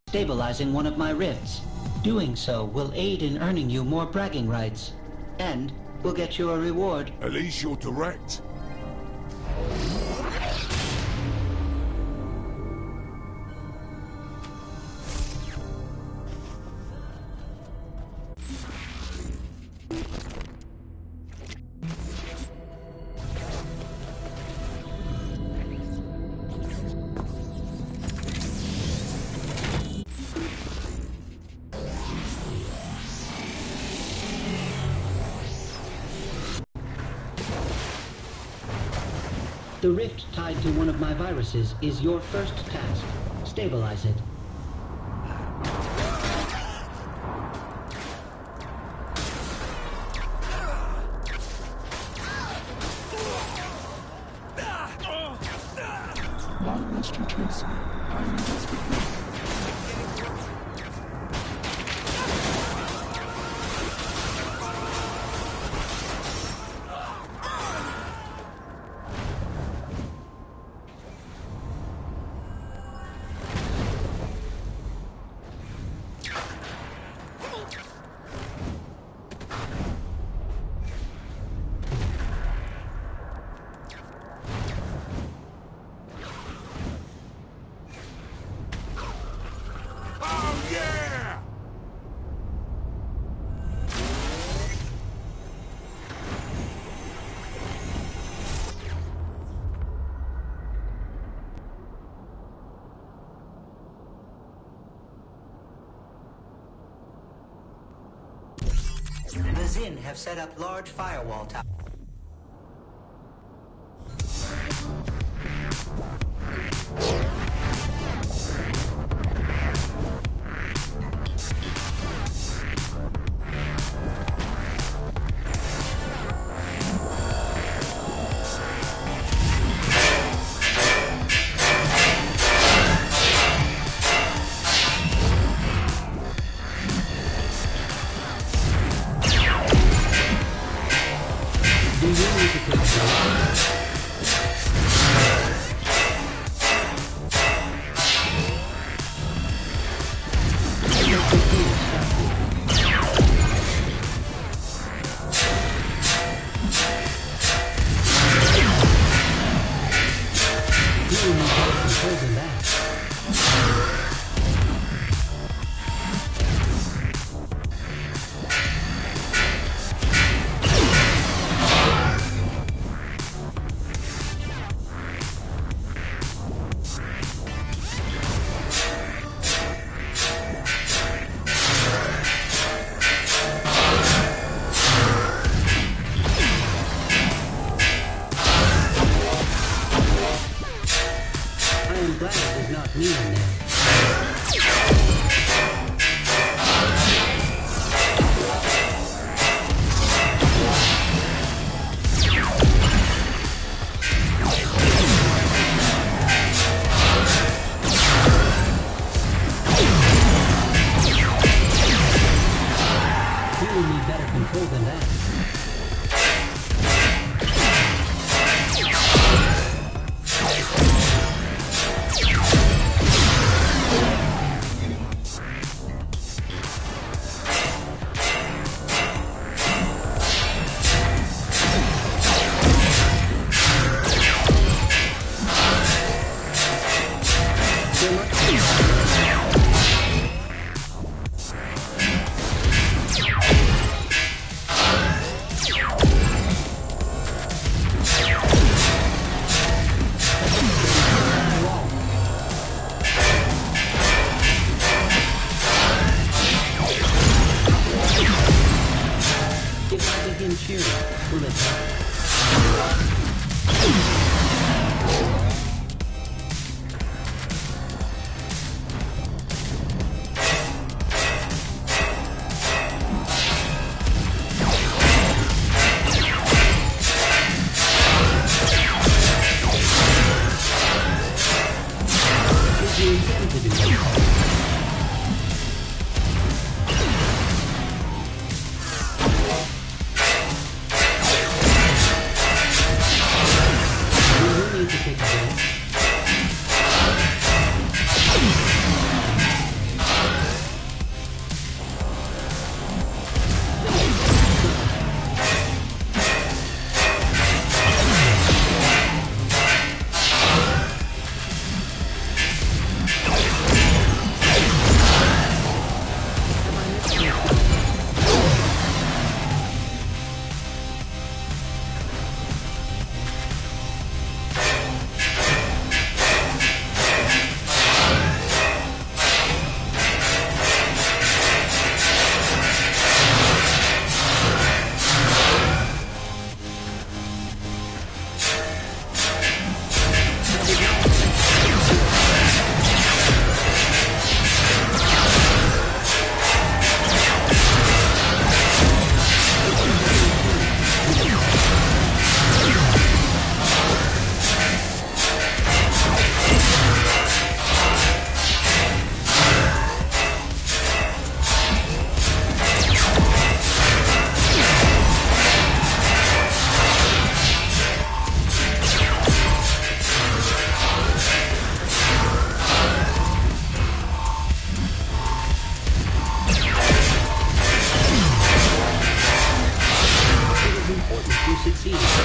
stabilizing one of my rifts. Doing so will aid in earning you more bragging rights, and will get you a reward. At least you're direct. The rift tied to one of my viruses is your first task. Stabilize it. The Zin have set up large firewall towers. succeed.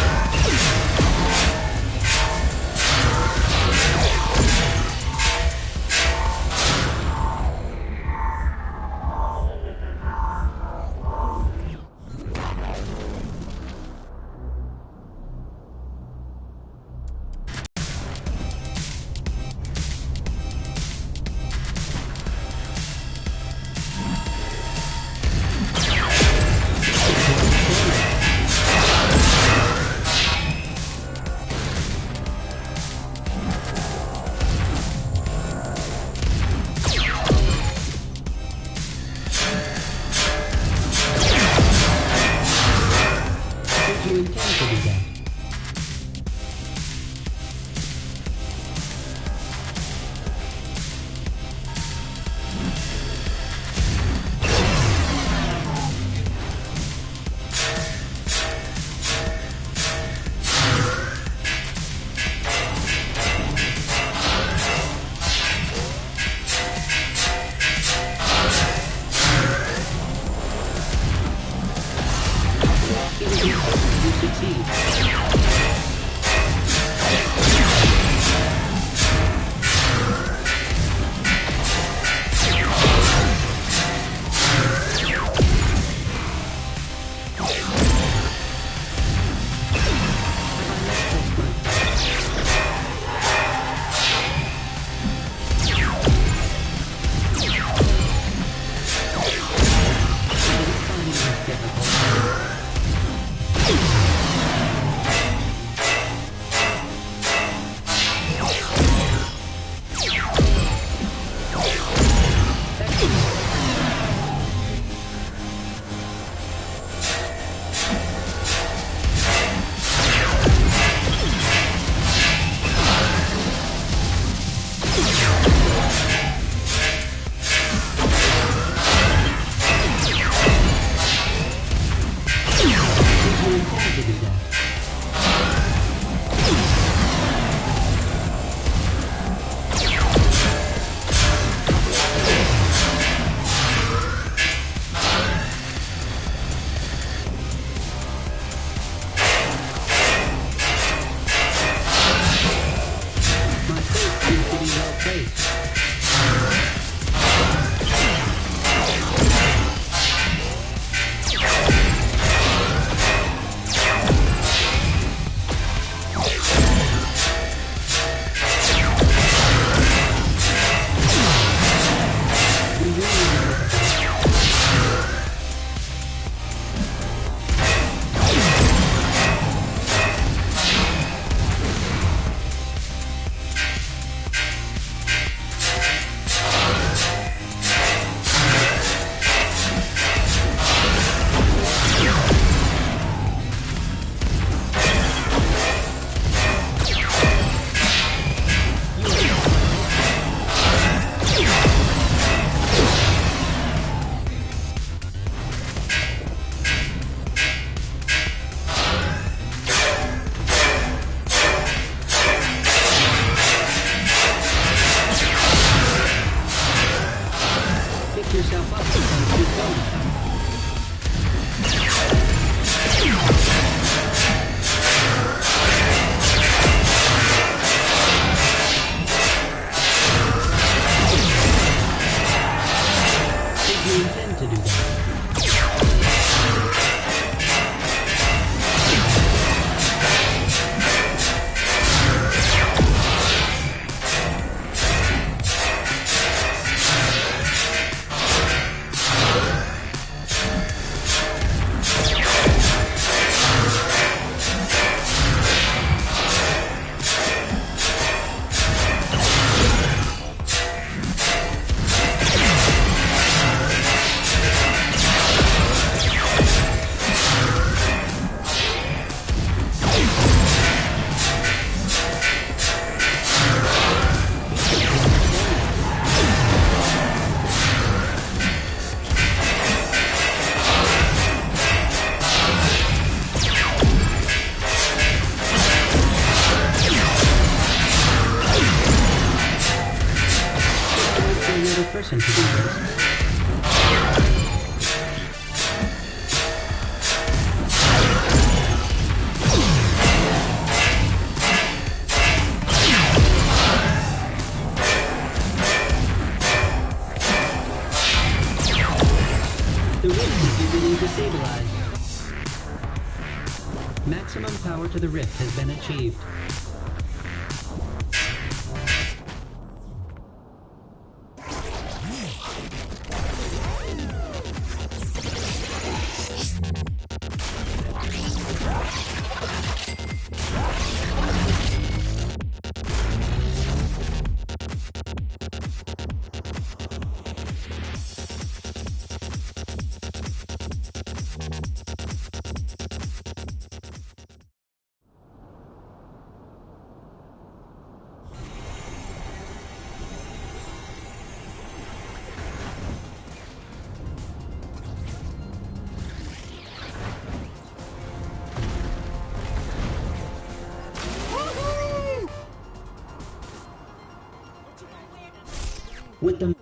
person to do this. Maximum power to the rift has been achieved. With the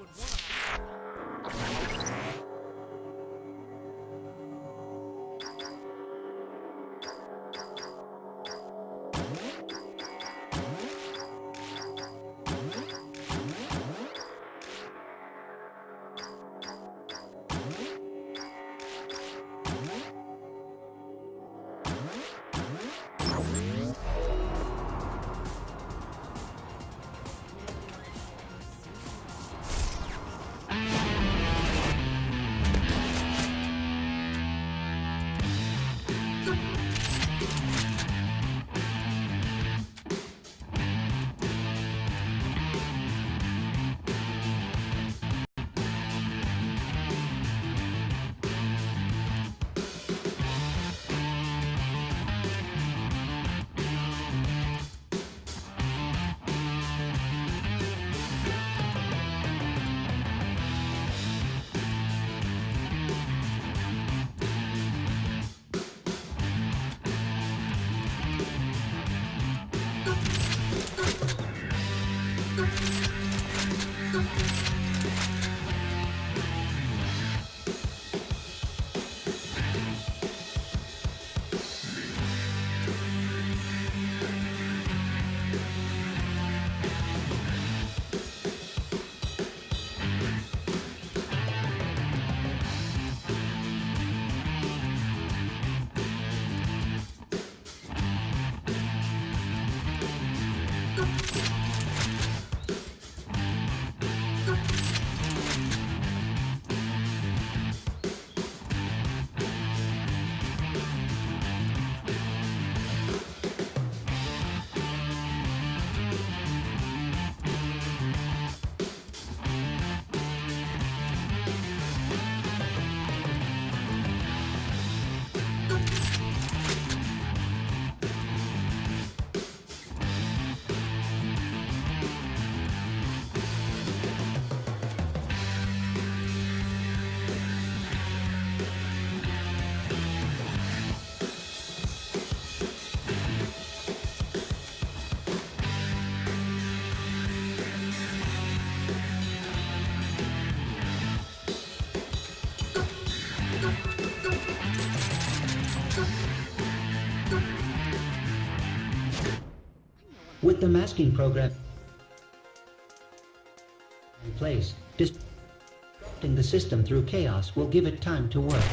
With the masking program in place, disrupting the system through chaos will give it time to work.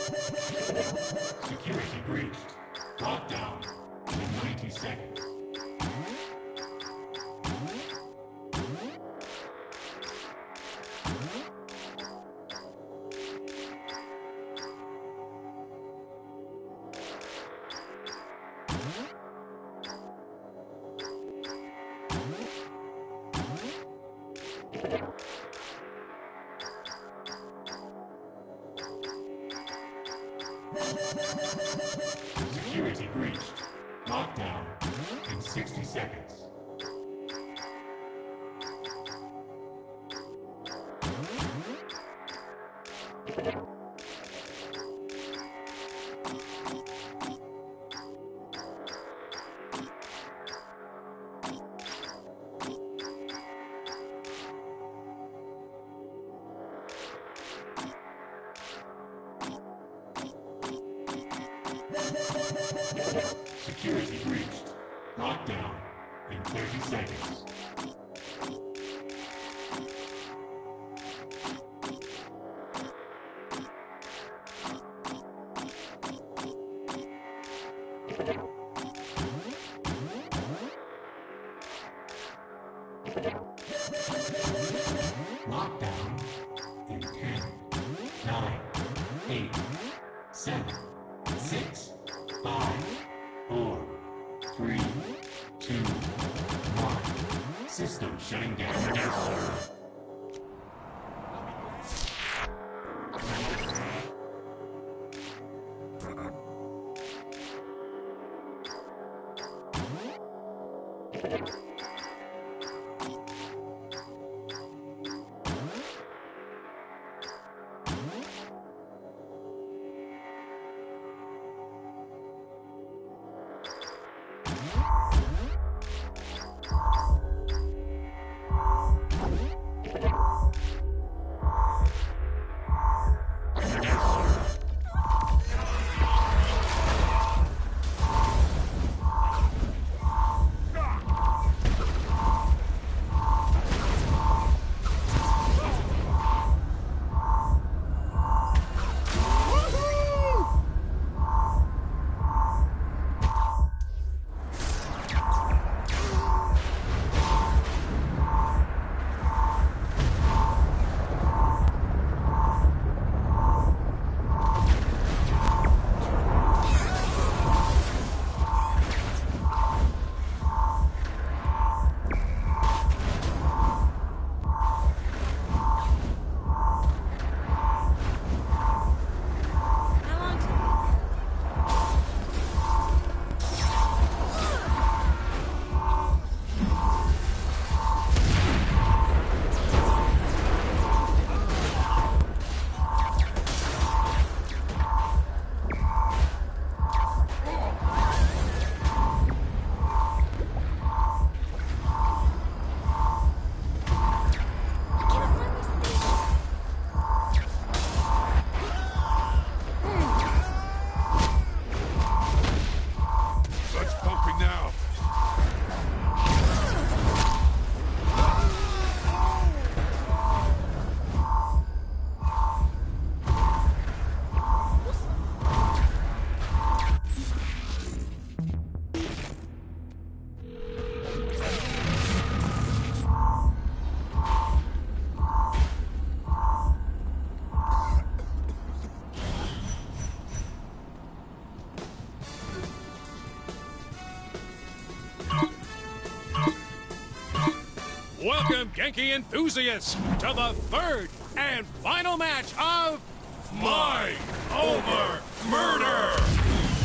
Security breached. Lockdown in 90 seconds. Security breached. Lockdown in 60 seconds. Security breached. Lockdown in 30 seconds. Lockdown in 10, 9, 8, 7, 6, 5, 4, 3, 2, 1. System shutting down. Welcome, Genki enthusiasts, to the third and final match of Mind Over Murder!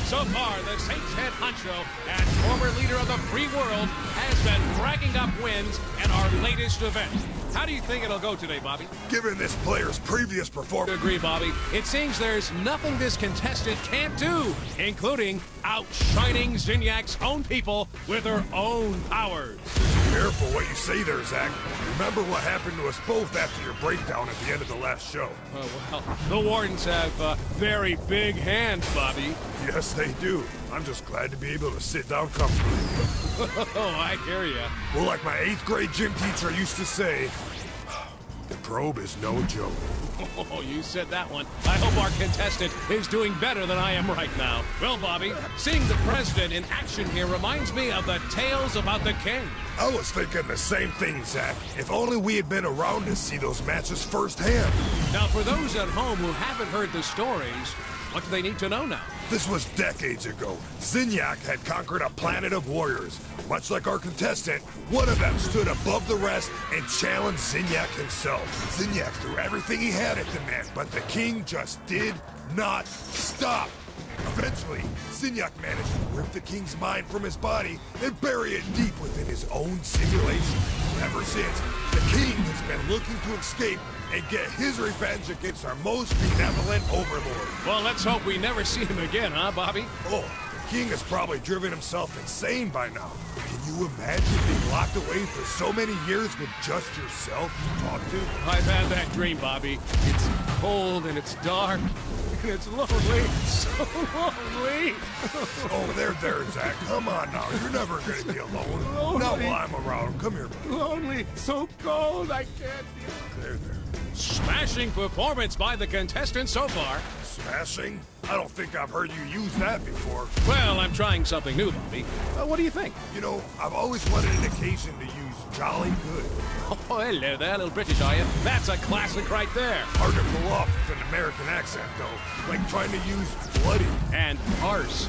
So far, the Saints head honcho and former leader of the free world has been racking up wins in our latest event. How do you think it'll go today, Bobby? Given this player's previous performance... Agree, Bobby. It seems there's nothing this contestant can't do, including outshining Zinniac's own people with her own powers. Careful what you say there, Zach. Remember what happened to us both after your breakdown at the end of the last show. Oh, well, the Wardens have very big hands, Bobby. Yes, they do. I'm just glad to be able to sit down comfortably. Oh, I hear ya. Well, like my 8th grade gym teacher used to say, the probe is no joke. Oh, you said that one. I hope our contestant is doing better than I am right now. Well, Bobby, seeing the president in action here reminds me of the tales about the king. I was thinking the same thing, Zach. If only we had been around to see those matches firsthand. Now, for those at home who haven't heard the stories, what do they need to know now? This was decades ago. Zinyak had conquered a planet of warriors. Much like our contestant, one of them stood above the rest and challenged Zinyak himself. Zinyak threw everything he had at the man, but the king just did not stop. Eventually, Zinyak managed to rip the king's mind from his body and bury it deep within his own simulation. Ever since, the king has been looking to escape and get his revenge against our most benevolent overlord. Well, let's hope we never see him again, huh, Bobby? Oh, the king has probably driven himself insane by now. Can you imagine being locked away for so many years with just yourself to talk to? I've had that dream, Bobby. It's cold and it's dark and it's lonely. So lonely. Oh, there, Zach. Come on now. You're never going to be alone. Lonely. Not while I'm around. Come here, buddy. Lonely. So cold. I can't deal. There. Smashing performance by the contestant so far. Smashing? I don't think I've heard you use that before. Well, I'm trying something new, Bobby. What do you think? You know, I've always wanted an occasion to use jolly good. Oh, hello there, little British, are you? That's a classic right there. Hard to pull off with an American accent, though. Like trying to use bloody. And arse.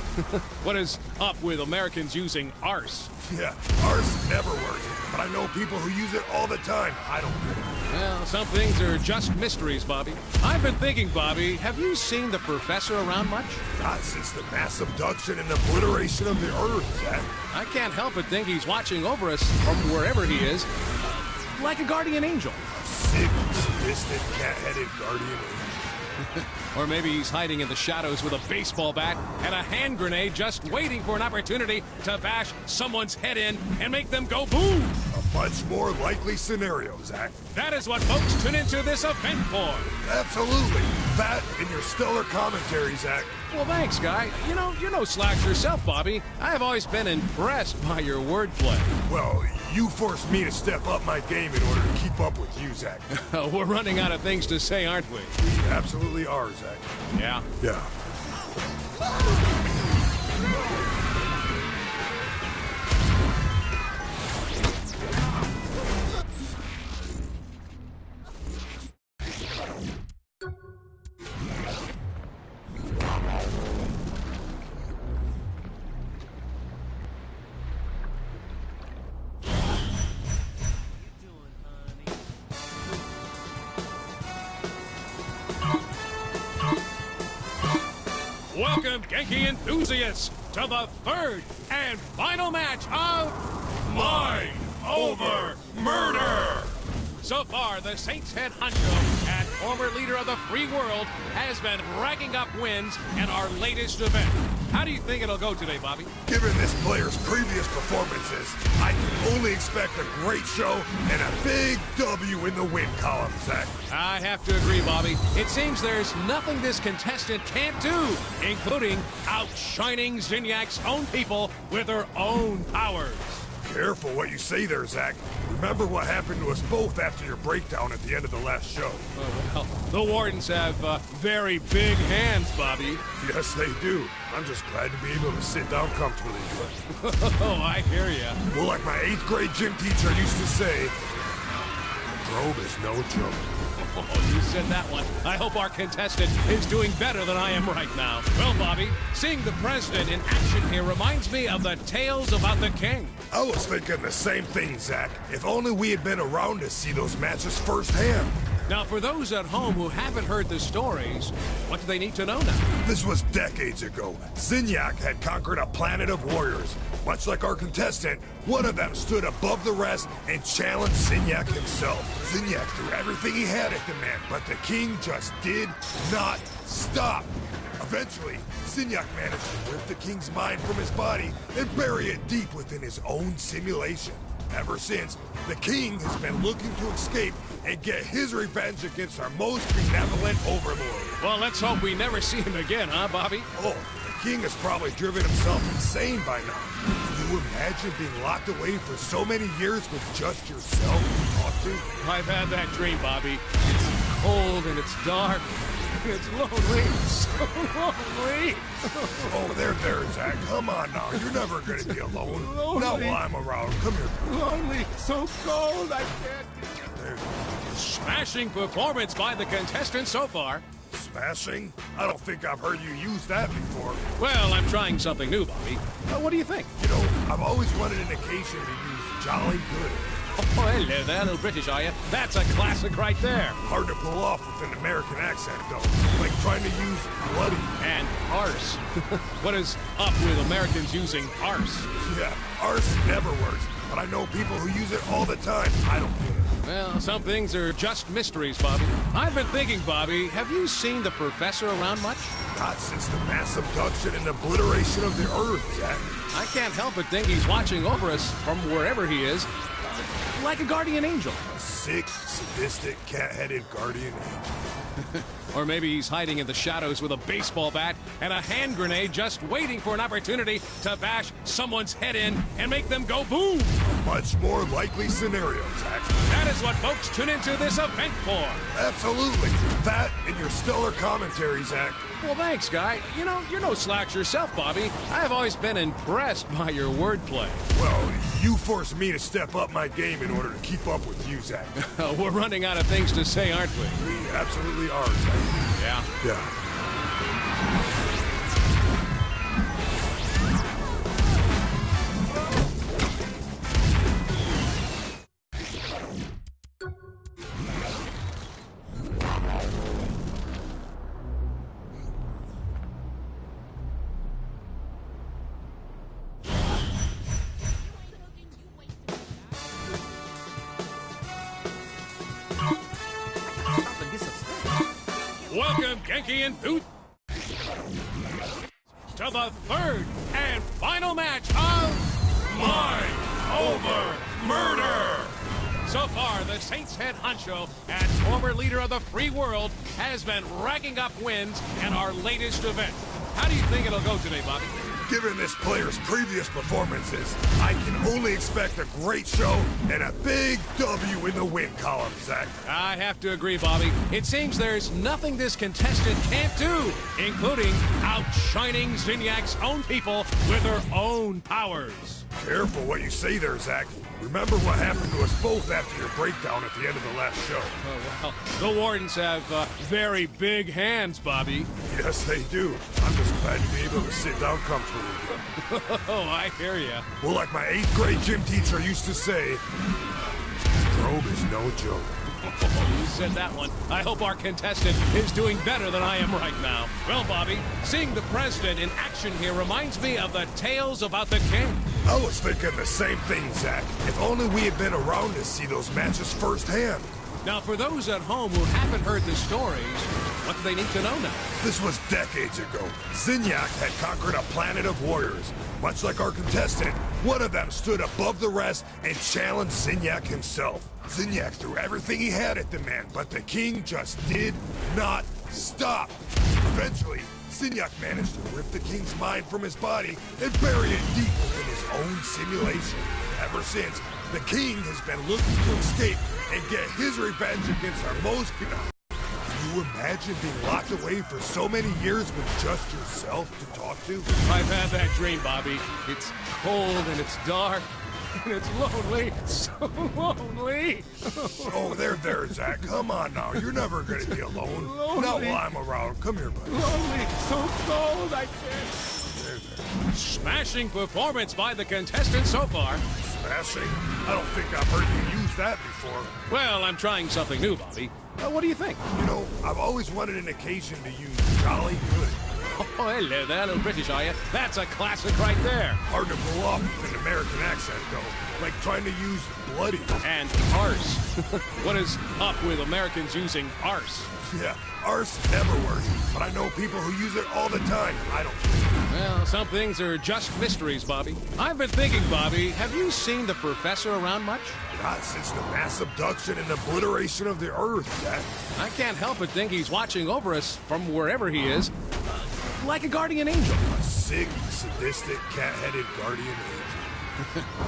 What is up with Americans using arse? Yeah, arse never works. But I know people who use it all the time. I don't get it. Well, some things are just mysteries, Bobby. I've been thinking, Bobby, have you seen the professor around much? Not since the mass abduction and obliteration of the Earth, Zach. I can't help but think he's watching over us from wherever he is, like a guardian angel. Sick, sadistic, cat-headed guardian angel. Or maybe he's hiding in the shadows with a baseball bat and a hand grenade just waiting for an opportunity to bash someone's head in and make them go boom. A much more likely scenario, Zach. That is what folks tune into this event for. Absolutely. That and your stellar commentary, Zach. Well, thanks, guy. You know slacks yourself, Bobby. I have always been impressed by your wordplay. Well, you forced me to step up my game in order to keep up with you, Zach. We're running out of things to say, aren't we? We absolutely are, Zach. Yeah? Yeah. Welcome, Genki enthusiasts, to the third and final match of Mind Over Murder! So far, the Saints head honcho and former leader of the free world has been racking up wins in our latest event. How do you think it'll go today, Bobby? Given this player's previous performances, I can only expect a great show and a big W in the win column, Zach. I have to agree, Bobby. It seems there's nothing this contestant can't do, including outshining Zinyak's own people with her own powers. Careful what you say there, Zach. Remember what happened to us both after your breakdown at the end of the last show. Oh, well, the Wardens have very big hands, Bobby. Yes, they do. I'm just glad to be able to sit down comfortably. Oh, I hear ya. Well, like my 8th grade gym teacher used to say, probe is no joke. Oh, you said that one. I hope our contestant is doing better than I am right now. Well, Bobby, seeing the president in action here reminds me of the tales about the king. I was thinking the same thing, Zach. If only we had been around to see those matches firsthand. Now, for those at home who haven't heard the stories, what do they need to know now? This was decades ago. Zinyak had conquered a planet of warriors. Much like our contestant, one of them stood above the rest and challenged Zinyak himself. Zinyak threw everything he had at the man, but the king just did not stop. Eventually, Zinyak managed to rip the king's mind from his body and bury it deep within his own simulation. Ever since, the king has been looking to escape and get his revenge against our most benevolent overlord. Well, let's hope we never see him again, huh, Bobby? Oh, the king has probably driven himself insane by now. Can you you imagine being locked away for so many years with just yourself to talk to? I've had that dream, Bobby. It's cold and it's dark. And it's lonely. So lonely. Oh, there, Zach. Come on now. You're never gonna be alone. Lonely. Not while I'm around. Come here. Lonely. So cold. I can't. There. Smashing performance by the contestants so far. Smashing? I don't think I've heard you use that before. Well, I'm trying something new, Bobby. What do you think? You know, I've always wanted an occasion to use jolly good. Oh, hello there, little British, are you? That's a classic right there. Hard to pull off with an American accent, though. Like trying to use bloody. And arse. What is up with Americans using arse? Yeah, arse never works, but I know people who use it all the time. I don't get it. Well, some things are just mysteries, Bobby. I've been thinking, Bobby, have you seen the professor around much? Not since the mass abduction and obliteration of the Earth, Zach. I can't help but think he's watching over us from wherever he is, like a guardian angel. A sick, sadistic, cat-headed guardian angel. Or maybe he's hiding in the shadows with a baseball bat and a hand grenade just waiting for an opportunity to bash someone's head in and make them go boom. A much more likely scenario, Zach. That is what folks tune into this event for. Absolutely. That and your stellar commentary, Zach. Well, thanks, Guy. You know, you're no slouch yourself, Bobby. I've always been impressed by your wordplay. Well, you forced me to step up my game in order to keep up with you, Zach. We're running out of things to say, aren't we? We absolutely are, Zach. Yeah. Yeah. Welcome, Genki Enthusiasts, to the third and final match of Mind Over Murder. So far, the Saints head honcho and former leader of the free world has been racking up wins in our latest event. How do you think it'll go today, Bobby? Given this player's previous performances, I can only expect a great show and a big W in the win column, Zach. I have to agree, Bobby. It seems there's nothing this contestant can't do, including outshining Zinniac's own people with her own powers. Careful what you say there, Zach. Remember what happened to us both after your breakdown at the end of the last show. Oh, well, the Wardens have very big hands, Bobby. Yes, they do. I'm just glad to be able to sit down comfortably again. Oh, I hear ya. Well, like my 8th grade gym teacher used to say, probe is no joke. You said that one. I hope our contestant is doing better than I am right now. Well, Bobby, seeing the president in action here reminds me of the tales about the king. I was thinking the same thing, Zach. If only we had been around to see those matches firsthand. Now, for those at home who haven't heard the stories, what do they need to know now? This was decades ago. Zinniac had conquered a planet of warriors. Much like our contestant, one of them stood above the rest and challenged Zinniac himself. Zinniac threw everything he had at the man, but the king just did not stop. Eventually, Zinniac managed to rip the king's mind from his body and bury it deep within his own simulation. Ever since, the king has been looking to escape and get his revenge against our most... Can you imagine being locked away for so many years with just yourself to talk to? I've had that dream, Bobby. It's cold and it's dark and it's lonely. So lonely. Oh, there, Zach. Come on now. You're never gonna be alone. Not while I'm around. Come here, buddy. Lonely. So cold. I can't. There. Smashing performance by the contestants so far. Smashing? I don't think I've heard you use that before. Well, I'm trying something new, Bobby. What do you think? You know, I've always wanted an occasion to use jolly good. Oh, hello there, little British, are you? That's a classic right there. Hard to pull off with an American accent, though. Like trying to use bloody. And arse. What is up with Americans using arse? Yeah, arse never works, but I know people who use it all the time. I don't get it. Well, some things are just mysteries, Bobby. I've been thinking, Bobby, have you seen the professor around much? Not since the mass abduction and obliteration of the Earth, Zach. I can't help but think he's watching over us from wherever he is, like a guardian angel. A sick, sadistic, cat-headed guardian angel.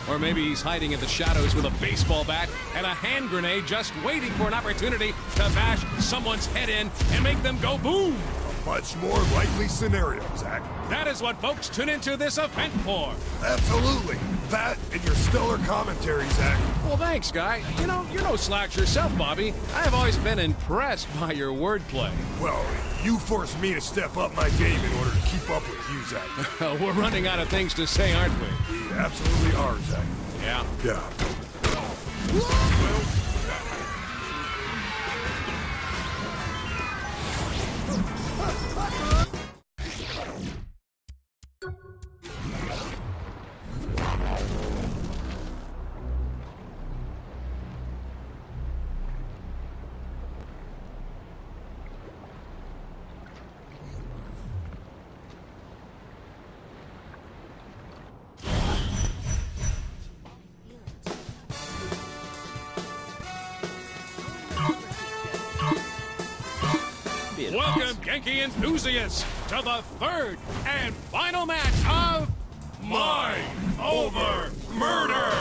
Or maybe he's hiding in the shadows with a baseball bat and a hand grenade just waiting for an opportunity to bash someone's head in and make them go boom. A much more likely scenario, Zach. That is what folks tune into this event for. Absolutely. That and your stellar commentary, Zach. Well, thanks, Guy. You know, you're no slouch yourself, Bobby. I have always been impressed by your wordplay. Well, you forced me to step up my game in order to keep up with you, Zach. We're running out of things to say, aren't we? We absolutely are, Zach. Yeah. Yeah. Welcome, Genki enthusiasts, to the third and final match of Mind Over Murder.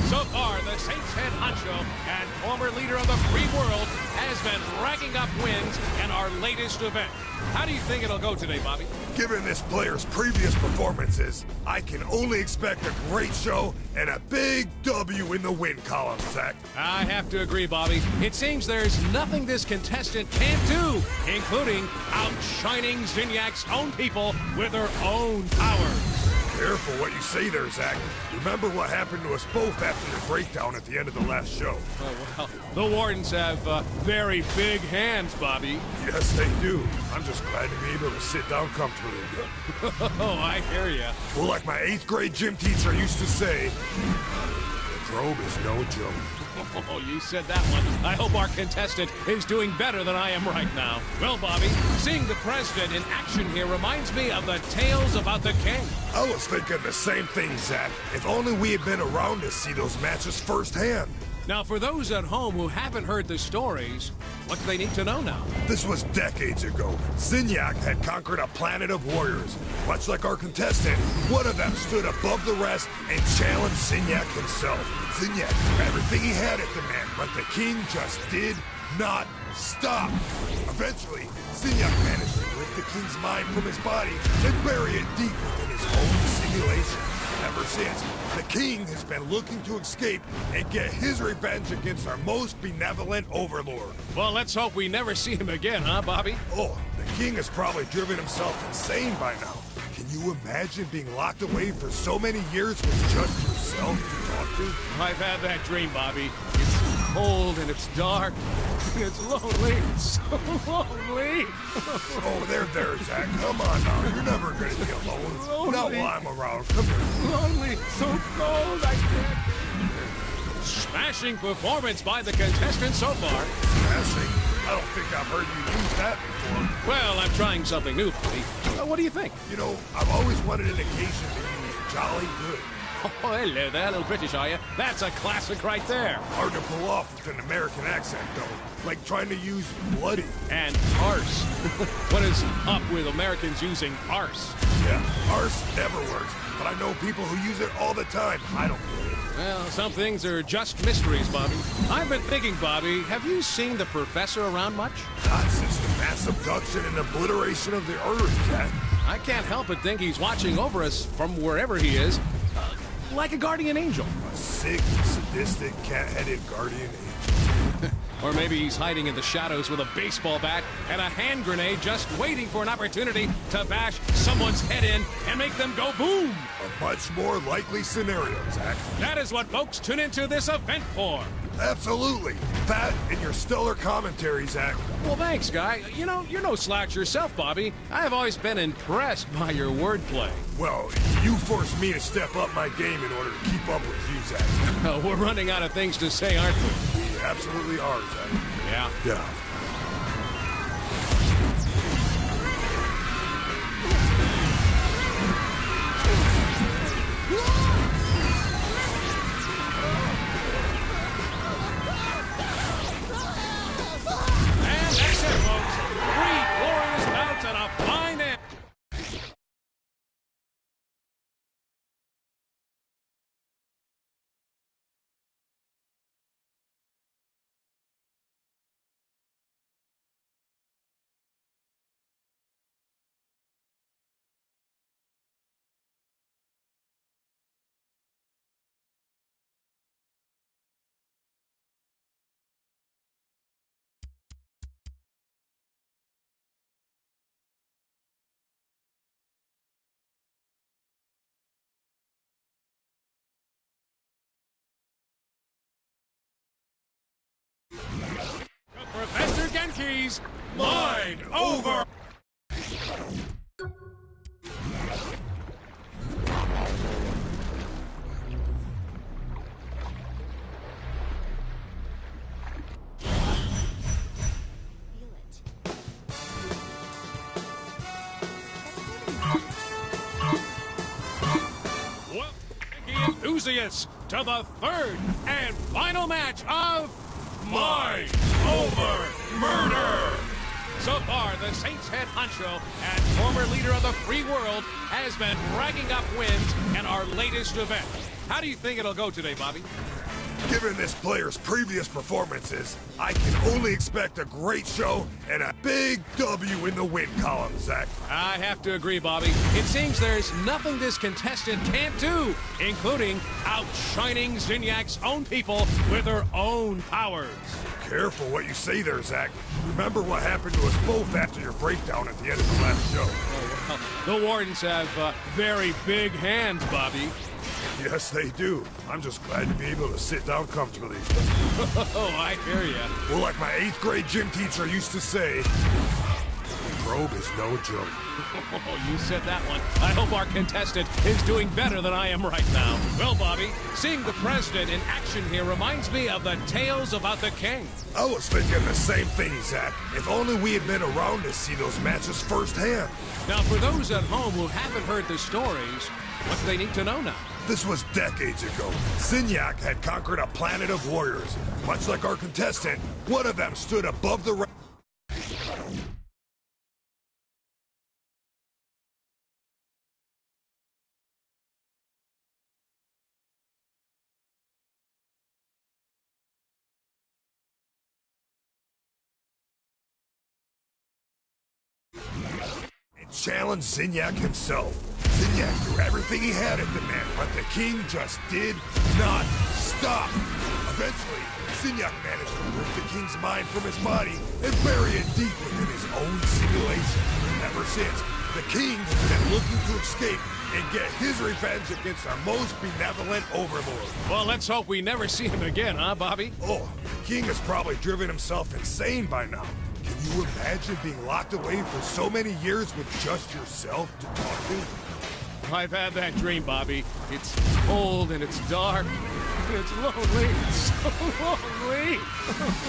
So far, the Saints head honcho and former leader of the free world has been racking up wins in our latest event. How do you think it'll go today, Bobby? Given this player's previous performances, I can only expect a great show and a big W in the win column, Zach. I have to agree, Bobby. It seems there's nothing this contestant can't do, including outshining Zinyak's own people with her own powers. Careful what you say there, Zach. Remember what happened to us both after the breakdown at the end of the last show. Oh, well, the Wardens have very big hands, Bobby. Yes, they do. I'm just glad to be able to sit down comfortably again. Oh, I hear ya. Well, like my 8th grade gym teacher used to say, the probe is no joke. Oh, you said that one. I hope our contestant is doing better than I am right now. Well, Bobby, seeing the president in action here reminds me of the tales about the king. I was thinking the same thing, Zach. If only we had been around to see those matches firsthand. Now, for those at home who haven't heard the stories, what do they need to know now? This was decades ago. Zinyak had conquered a planet of warriors. Much like our contestant, one of them stood above the rest and challenged Zinyak himself. Zinyak threw everything he had at the man, but the king just did not stop. Eventually, Zinyak managed to lift the king's mind from his body and bury it deep within his own simulation. Ever since, the king has been looking to escape and get his revenge against our most benevolent overlord. Well, let's hope we never see him again, huh, Bobby? Oh, the king has probably driven himself insane by now. Can you imagine being locked away for so many years with just yourself to talk to? I've had that dream, Bobby. It's cold and it's dark and it's lonely. It's so lonely. Oh, there, Zach. Come on now. You're never going to be alone. Lonely. Not while I'm around. Come here. Lonely, so cold, I can't. Smashing performance by the contestant so far. Smashing? I don't think I've heard you use that before. Well, I'm trying something new, Bobby. What do you think? You know, I've always wanted an occasion to use jolly good. Oh, hello there, little British, are you? That's a classic right there. Hard to pull off with an American accent, though. Like trying to use bloody. And arse. What is up with Americans using arse? Yeah, arse never works, but I know people who use it all the time. I don't get it. Well, some things are just mysteries, Bobby. I've been thinking, Bobby, have you seen the professor around much? Not since the mass abduction and obliteration of the Earth, Jack. I can't help but think he's watching over us from wherever he is. Like a guardian angel. A sick, sadistic, cat-headed guardian angel. Or maybe he's hiding in the shadows with a baseball bat and a hand grenade just waiting for an opportunity to bash someone's head in and make them go boom. A much more likely scenario, Zach. That is what folks tune into this event for. Absolutely. That and your stellar commentary, Zach. Well, thanks, Guy. You know, you're no slouch yourself, Bobby. I have always been impressed by your wordplay. Well, you forced me to step up my game in order to keep up with you, Zach. We're running out of things to say, aren't we? We absolutely are, Zach. Yeah? Yeah. Genki's Mind Over! Well, Genki enthusiasts, to the third and final match of Mind Over Murder! So far, the Saints head honcho and former leader of the free world has been racking up wins in our latest event. How do you think it'll go today, Bobby? Given this player's previous performances, I can only expect a great show and a big W in the win column, Zach. I have to agree, Bobby. It seems there's nothing this contestant can't do, including outshining Zinniac's own people with her own powers. Careful what you say there, Zach. Remember what happened to us both after your breakdown at the end of the last show. Oh, well, the Wardens have very big hands, Bobby. Yes, they do. I'm just glad to be able to sit down comfortably. Oh, I hear ya. Well, like my 8th grade gym teacher used to say, probe is no joke. Oh, you said that one. I hope our contestant is doing better than I am right now. Well, Bobby, seeing the president in action here reminds me of the tales about the king. I was thinking the same thing, Zach. If only we had been around to see those matches firsthand. Now, for those at home who haven't heard the stories, what do they need to know now? This was decades ago. Zinniac had conquered a planet of warriors. Much like our contestant, one of them stood above the rest. And challenged Zinniac himself. Zinniac threw everything he had at the man, but the king just did not stop. Eventually, Zinniac managed to rip the king's mind from his body and bury it deep within his own simulation. Ever since, the king has been looking to escape and get his revenge against our most benevolent overlord. Well, let's hope we never see him again, huh, Bobby? Oh, the king has probably driven himself insane by now. Can you imagine being locked away for so many years with just yourself to talk to? I've had that dream, Bobby. It's cold and it's dark. And it's lonely. So lonely.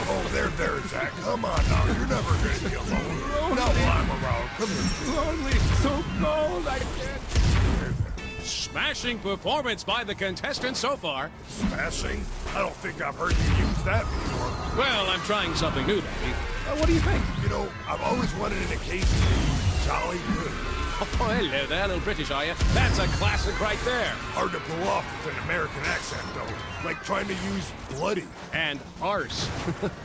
Oh, there, Zach. Come on now. You're never going to be alone. Now I'm around. Come here. Lonely. So cold. I can't. Smashing performance by the contestant so far. Smashing? I don't think I've heard you use that before. Well, I'm trying something new, Bobby. What do you think? You know, I've always wanted an occasion to be jolly good. Oh, hello there, little British, are you? That's a classic right there. Hard to pull off with an American accent, though. Like trying to use bloody. And arse.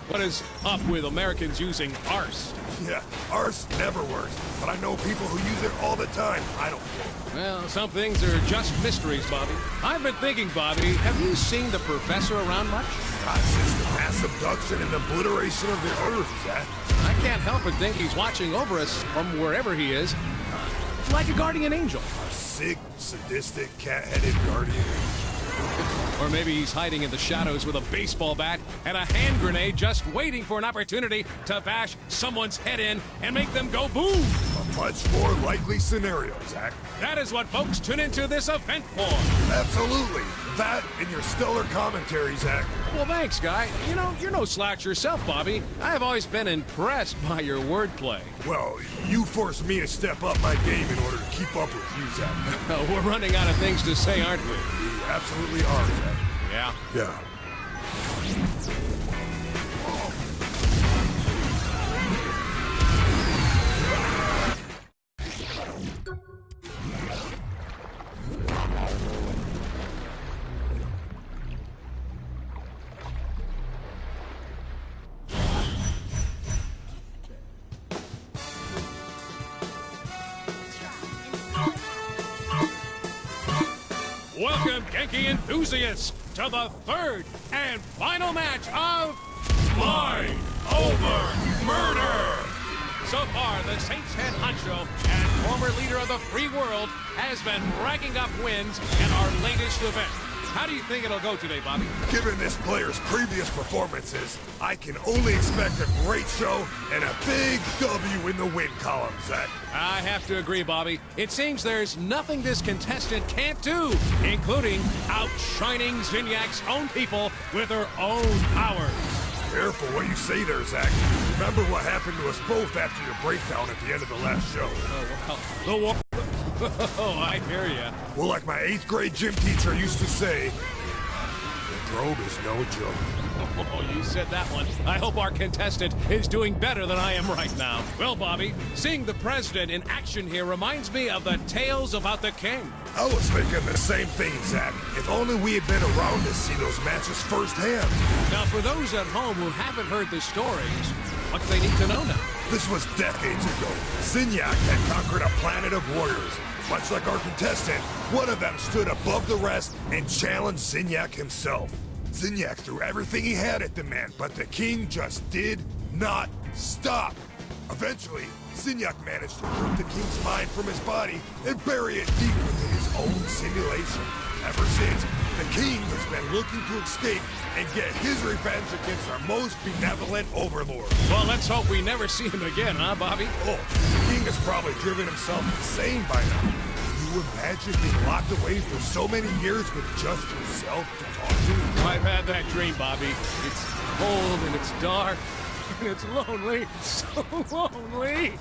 What is up with Americans using arse? Yeah, arse never works, but I know people who use it all the time. I don't care. Well, some things are just mysteries, Bobby. I've been thinking, Bobby, have you seen the professor around much? Not since the mass abduction and obliteration of the Earth, Zach. I can't help but think he's watching over us from wherever he is. Like a guardian angel. A sick, sadistic, cat-headed guardian. Or maybe he's hiding in the shadows with a baseball bat and a hand grenade just waiting for an opportunity to bash someone's head in and make them go boom. A much more likely scenario, Zach. That is what folks tune into this event for. Absolutely. That and your stellar commentary, Zach. Well, thanks, Guy. You know, you're no slouch yourself, Bobby. I've always been impressed by your wordplay. Well, you forced me to step up my game in order to keep up with you, Zach. We're running out of things to say, aren't we? We absolutely are, Zach. Yeah. Yeah. Welcome, Genki enthusiasts, to the third and final match of Mind Over Murder! So far, the Saints head honcho and former leader of the free world has been racking up wins in our latest event. How do you think it'll go today, Bobby? Given this player's previous performances, I can only expect a great show and a big W in the win column, Zach. I have to agree, Bobby. It seems there's nothing this contestant can't do, including outshining Zinyak's own people with her own powers. Careful what you say there, Zach. Remember what happened to us both after your breakdown at the end of the last show. Oh, well, the war... Oh, I hear ya. Well, like my 8th grade gym teacher used to say, the probe is no joke. Oh, you said that one. I hope our contestant is doing better than I am right now. Well, Bobby, seeing the president in action here reminds me of the tales about the king. I was thinking the same thing, Zach. If only we had been around to see those matches firsthand. Now, for those at home who haven't heard the stories, what do they need to know now? This was decades ago. Zinyak had conquered a planet of warriors. Much like our contestant, one of them stood above the rest and challenged Zinyak himself. Zinyak threw everything he had at the man, but the king just did not stop. Eventually, Zinyak managed to rip the king's mind from his body and bury it deep within his own simulation. Ever since, the king has been looking to escape and get his revenge against our most benevolent overlord. Well, let's hope we never see him again, huh, Bobby? Oh, the king has probably driven himself insane by now. Can you imagine being locked away for so many years with just yourself to talk to? I've had that dream, Bobby. It's cold and it's dark and it's lonely. So lonely.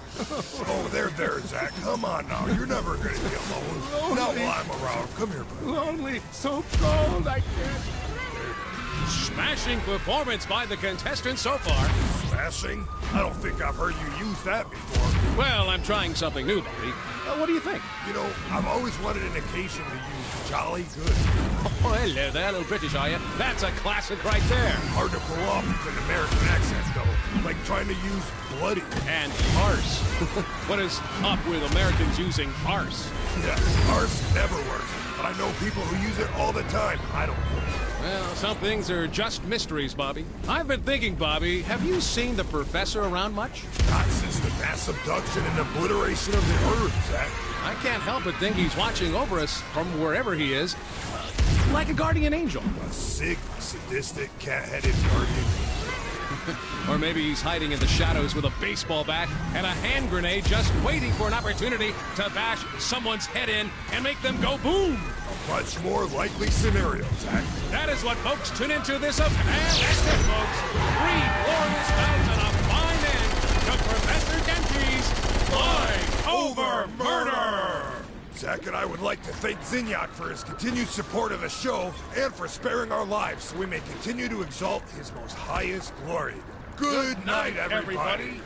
Oh, there, Zach. Come on now. You're never gonna be alone. Not while I'm around. Come here, buddy. Lonely, so cold, I can't. Smashing performance by the contestant so far. Smashing? I don't think I've heard you use that before. Well, I'm trying something new, Bobby. What do you think? You know, I've always wanted an occasion to use jolly good. Oh, hello there, little British, are you? That's a classic right there. Hard to pull off with an American accent, though. Like trying to use bloody. And arse. What is up with Americans using arse? Yeah, arse never works. But I know people who use it all the time. I don't know. Well, some things are just mysteries, Bobby. I've been thinking, Bobby, have you seen the professor around much? Not since the mass abduction and obliteration of the Earth, Zach. I can't help but think he's watching over us from wherever he is. Like a guardian angel. A sick, sadistic, cat-headed guardian. Or maybe he's hiding in the shadows with a baseball bat and a hand grenade just waiting for an opportunity to bash someone's head in and make them go boom. A much more likely scenario, Zach. That is what folks tune into this event. And that's it, folks. 3 glorious bouts and a fine end to Professor Genji's Fly Over Murder. Zach and I would like to thank Zinyak for his continued support of the show and for sparing our lives so we may continue to exalt his most highest glory. Good night, everybody.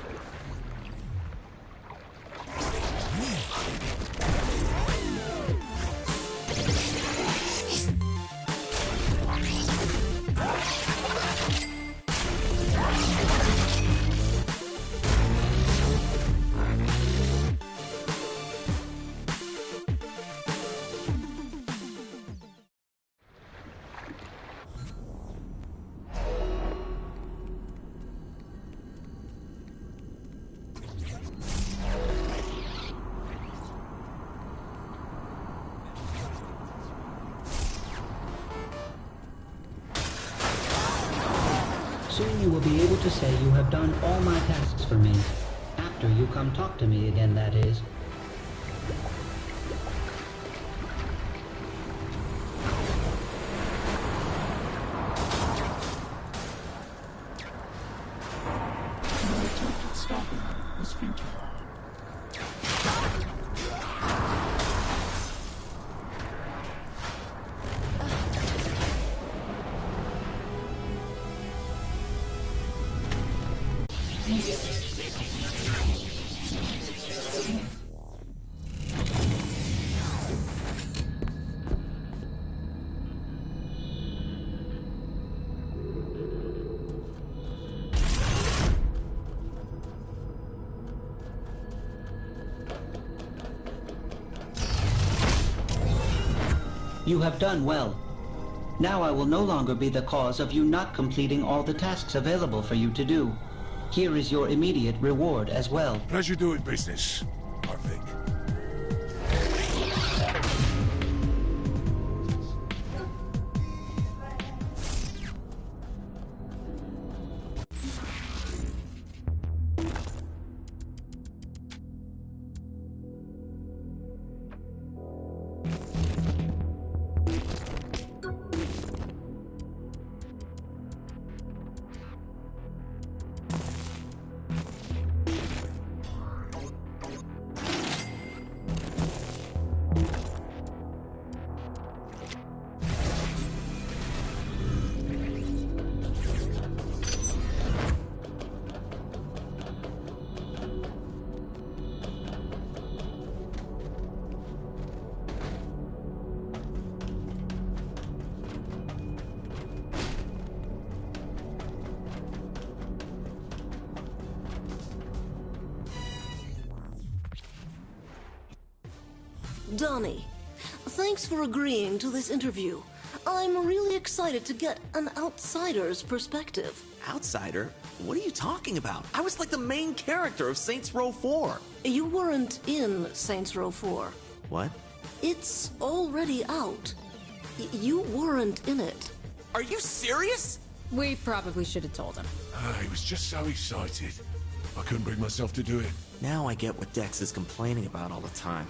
Soon you will be able to say you have done all my tasks for me. After you come talk to me again, that is. You have done well. Now I will no longer be the cause of you not completing all the tasks available for you to do. Here is your immediate reward as well. Pleasure doing business, Arvik. Donnie, thanks for agreeing to this interview. I'm really excited to get an outsider's perspective. Outsider? What are you talking about? I was like the main character of Saints Row 4. You weren't in Saints Row 4. What? It's already out. You weren't in it. Are you serious? We probably should have told him. He was just so excited. I couldn't bring myself to do it. Now I get what Dex is complaining about all the time.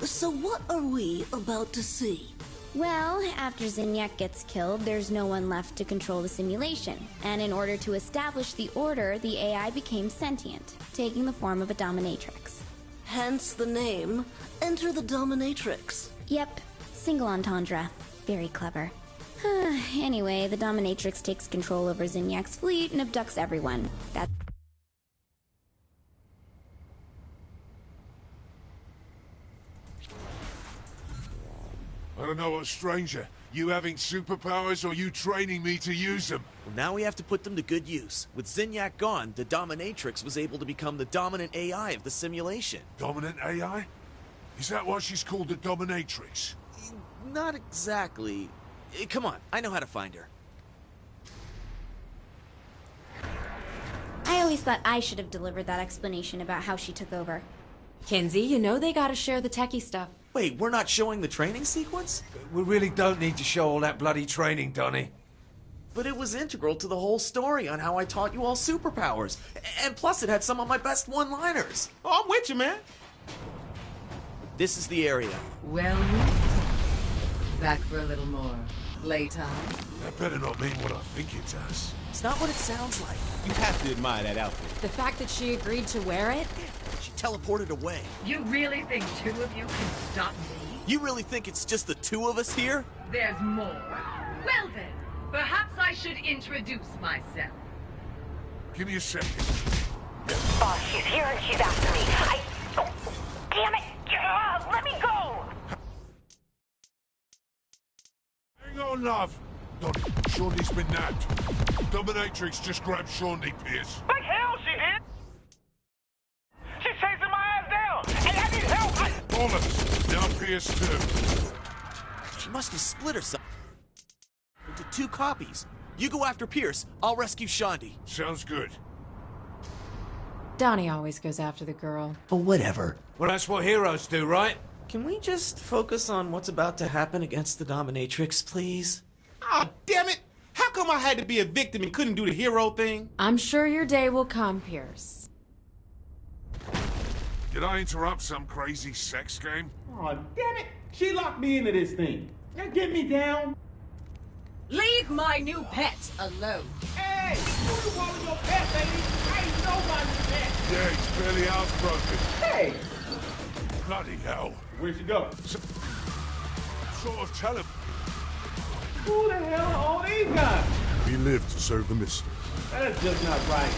So what are we about to see? Well, after Zinyak gets killed, there's no one left to control the simulation. And in order to establish the order, the AI became sentient, taking the form of a dominatrix. Hence the name, Enter the Dominatrix. Yep, single entendre. Very clever. Anyway, the dominatrix takes control over Zinyak's fleet and abducts everyone. That's I don't know what's stranger, you having superpowers or you training me to use them. Well, now we have to put them to good use. With Zinyak gone, the Dominatrix was able to become the dominant AI of the simulation. Dominant AI? Is that why she's called the Dominatrix? Not exactly. Come on, I know how to find her. I always thought I should have delivered that explanation about how she took over. Kinsey, you know they gotta share the techie stuff. Wait, we're not showing the training sequence? We really don't need to show all that bloody training, Donnie. But it was integral to the whole story on how I taught you all superpowers. And plus it had some of my best one-liners. Oh, I'm with you, man. This is the area. Well, back for a little more playtime. That better not mean what I think it does. It's not what it sounds like. You have to admire that outfit. The fact that she agreed to wear it? She teleported away. You really think two of you can stop me? You really think it's just the two of us here? There's more. Well then, perhaps I should introduce myself. Give me a second. Boss, she's here and she's after me. Oh, damn it! Let me go! Hang on, love. Donnie, Shaundi been nabbed. Dominatrix just grabbed Shaundi, Pierce. Like hell she did! She's chasing my ass down! Hey, I need help! Bollocks! Now Pierce too. She must have split herself into two copies. You go after Pierce, I'll rescue Shaundi. Sounds good. Donnie always goes after the girl. Oh, whatever. Well, that's what heroes do, right? Can we just focus on what's about to happen against the Dominatrix, please? Oh, damn it! How come I had to be a victim and couldn't do the hero thing? I'm sure your day will come, Pierce. Did I interrupt some crazy sex game? Oh, damn it! She locked me into this thing. Now get me down. Leave my new pet alone. Hey, who the one your pet, baby? I ain't nobody's pet. Yeah, he's barely housebroken. Hey! Bloody hell. Where'd she go? Sort of tell him. Who the hell are all these guys? We live to serve the mission. That's just not right.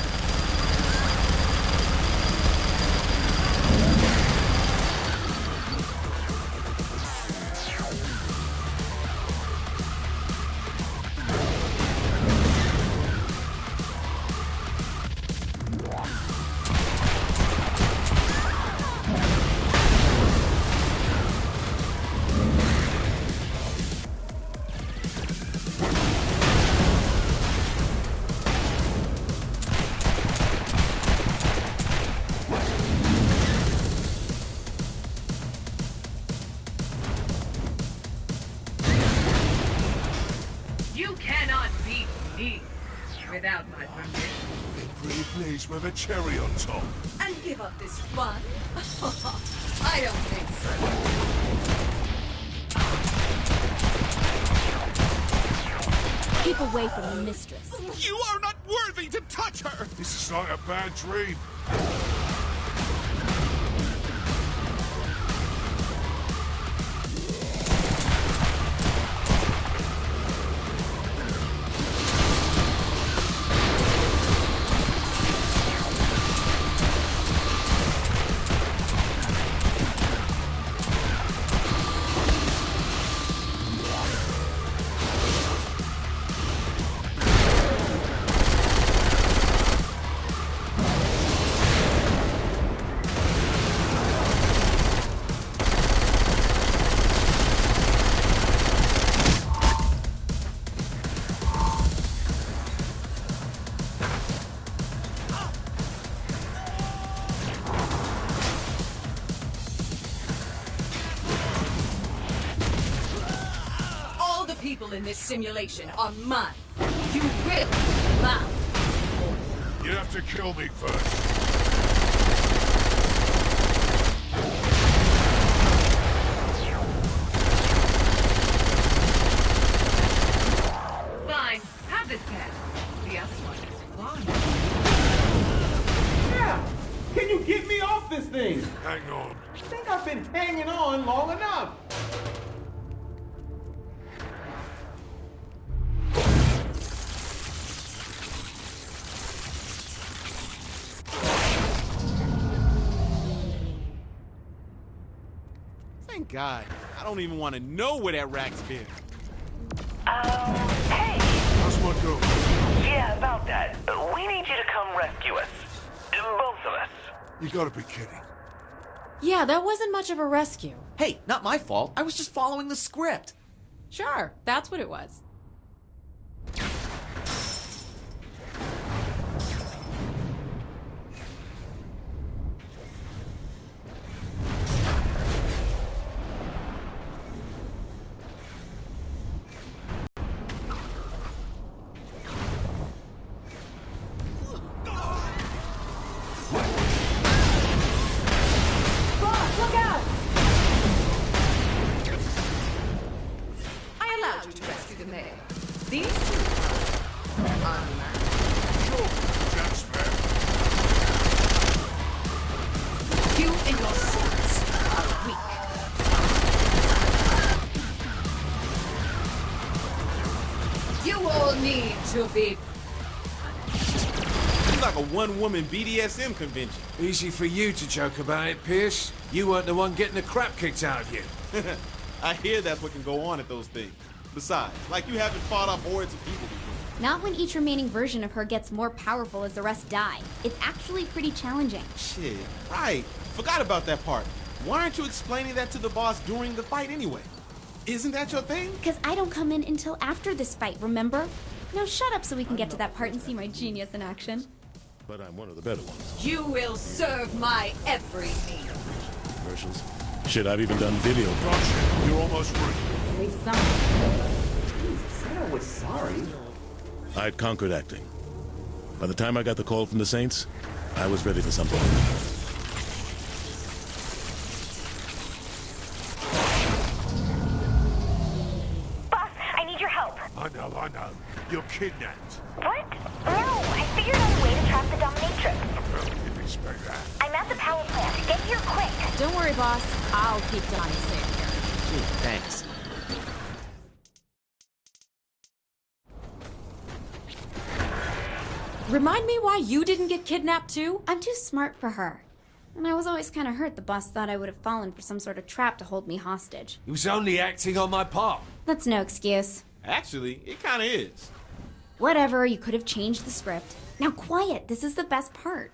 You cannot beat me without my permission. Pretty please with a cherry on top. And give up this fun? I don't think so. Keep away from the mistress. You are not worthy to touch her! This is like a bad dream. people in this simulation are mine. You will bow. You have to kill me first. Fine. Have this pet. The other one is flying. Yeah! Can you get me off this thing? Hang on. I think I've been hanging on long enough. Thank God. I don't even want to know where that rack's been. Hey. How's my girl? Yeah, about that. We need you to come rescue us. Both of us. You gotta be kidding. Yeah, that wasn't much of a rescue. Hey, not my fault. I was just following the script. Sure, that's what it was. These two are unmatched. That's fair. You and your sons are weak. You all need to be... It's like a one-woman BDSM convention. Easy for you to joke about it, Pierce. You weren't the one getting the crap kicked out of you. I hear that's what can go on at those things. Besides, like you haven't fought off hordes of people before. Not when each remaining version of her gets more powerful as the rest die. It's actually pretty challenging. Shit, right. Forgot about that part. Why aren't you explaining that to the boss during the fight anyway? Isn't that your thing? Because I don't come in until after this fight, remember? Now shut up so we can get to that part and see my genius in action. But I'm one of the better ones. You will serve my every need. Commercials. Shit, I've even done video. Gotcha. You're almost free. Say something. Said I was sorry. I'd conquered acting. By the time I got the call from the Saints, I was ready for something. Boss, I need your help. I know. You're kidnapped. What? No, I figured out a way to trap the dominatrix. You'd expect that. I'm at the power plant. Get here quick. Don't worry, boss. I'll keep Donnie safe here. Gee, thanks. Remind me why you didn't get kidnapped too? I'm too smart for her. And I was always kind of hurt the boss thought I would have fallen for some sort of trap to hold me hostage. He was only acting on my part. That's no excuse. Actually, it kind of is. Whatever, you could have changed the script. Now quiet, this is the best part.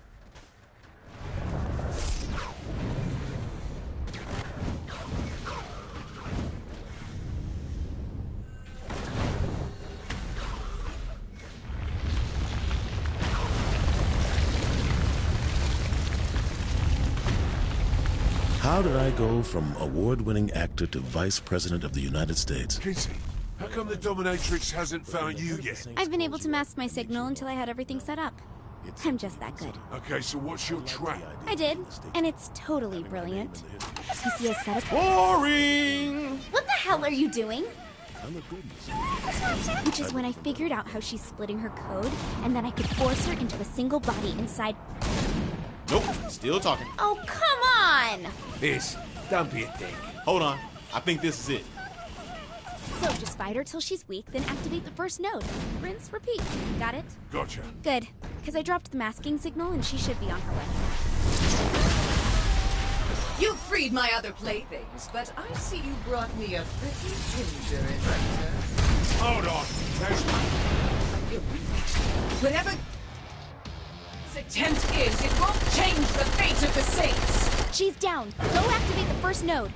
How did I go from award-winning actor to Vice President of the United States? Kinsey, how come the dominatrix hasn't found you yet? I've been able to mask my signal until I had everything set up. I'm just that good. Okay, so what's your trap? I did, and it's totally brilliant. You see a setup? Boring! What the hell are you doing? Which is when I figured out how she's splitting her code, and then I could force her into a single body inside... Nope, still talking. Oh, come on! Pierce, don't be a dick. Hold on, I think this is it. So just fight her till she's weak, then activate the first node. Rinse, repeat. Got it? Gotcha. Good, because I dropped the masking signal and she should be on her way. You freed my other playthings, but I see you brought me a pretty ginger in return. Hold on. Whatever this attempt is, it won't change the fate of the Saints. She's down. Go activate the first node.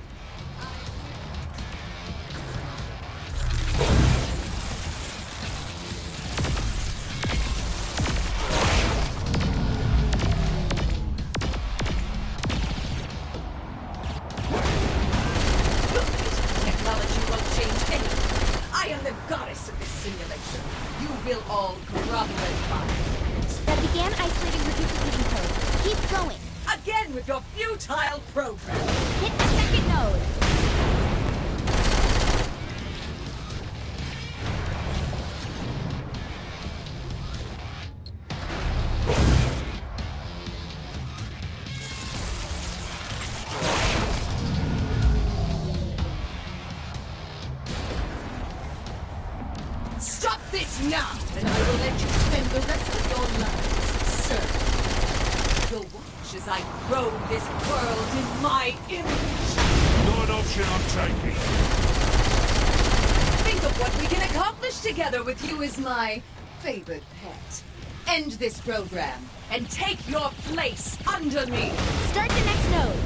Technology won't change anything. I am the god going. Again with your futile program. Hit the second node. Stop this now, and I will let you spend the rest of your life serving. You'll watch as I grow this world in my image. Not an option I'm taking. Think of what we can accomplish together with you as my favorite pet. End this program and take your place under me. Start the next node.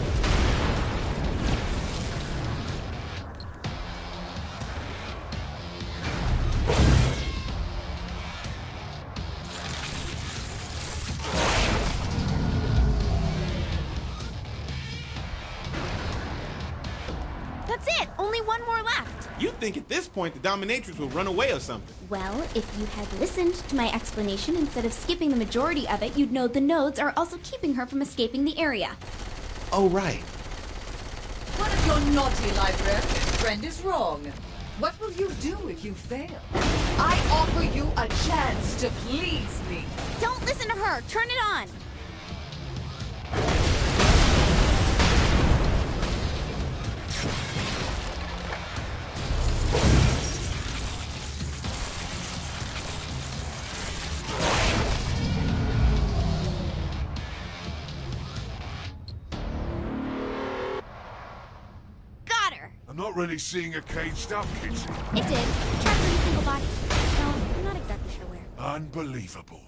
That's it! Only one more left! You'd think at this point the dominatrix will run away or something. Well, if you had listened to my explanation instead of skipping the majority of it, you'd know the nodes are also keeping her from escaping the area. Oh, right. One of your naughty librarian friend is wrong. What will you do if you fail? I offer you a chance to please me. Don't listen to her! Turn it on! I'm not really seeing a caged up, Kitty. It did. Trapped in a single body. No, I'm not exactly sure where. Unbelievable.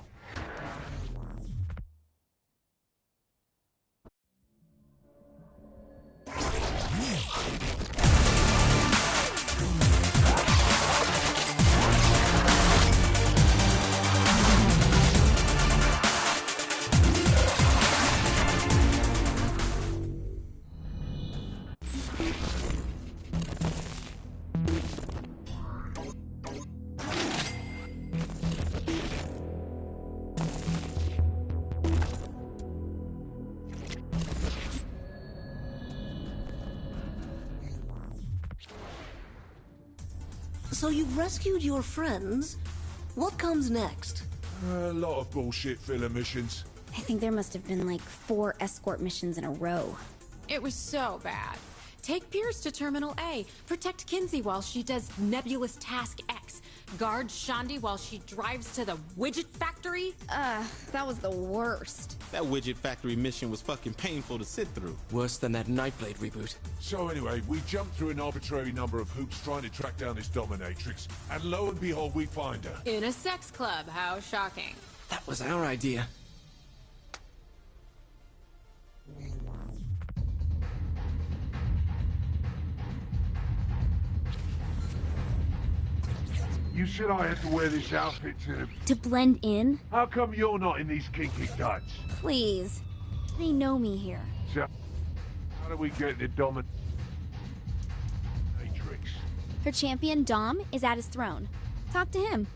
So you've rescued your friends. What comes next? A lot of bullshit filler missions. I think there must have been like 4 escort missions in a row. It was so bad. Take Pierce to Terminal A. Protect Kinsey while she does Nebulous Task X. Guard Shandi while she drives to the widget factory. That was the worst. That widget factory mission was fucking painful to sit through. Worse than that Nightblade reboot. So anyway, we jumped through an arbitrary number of hoops trying to track down this dominatrix, and lo and behold, we find her. In a sex club. How shocking. That was our idea. You said I had to wear this outfit To blend in? How come you're not in these kinky duds? Please. They know me here. So, how do we get the dominatrix? Her champion, Dom, is at his throne. Talk to him.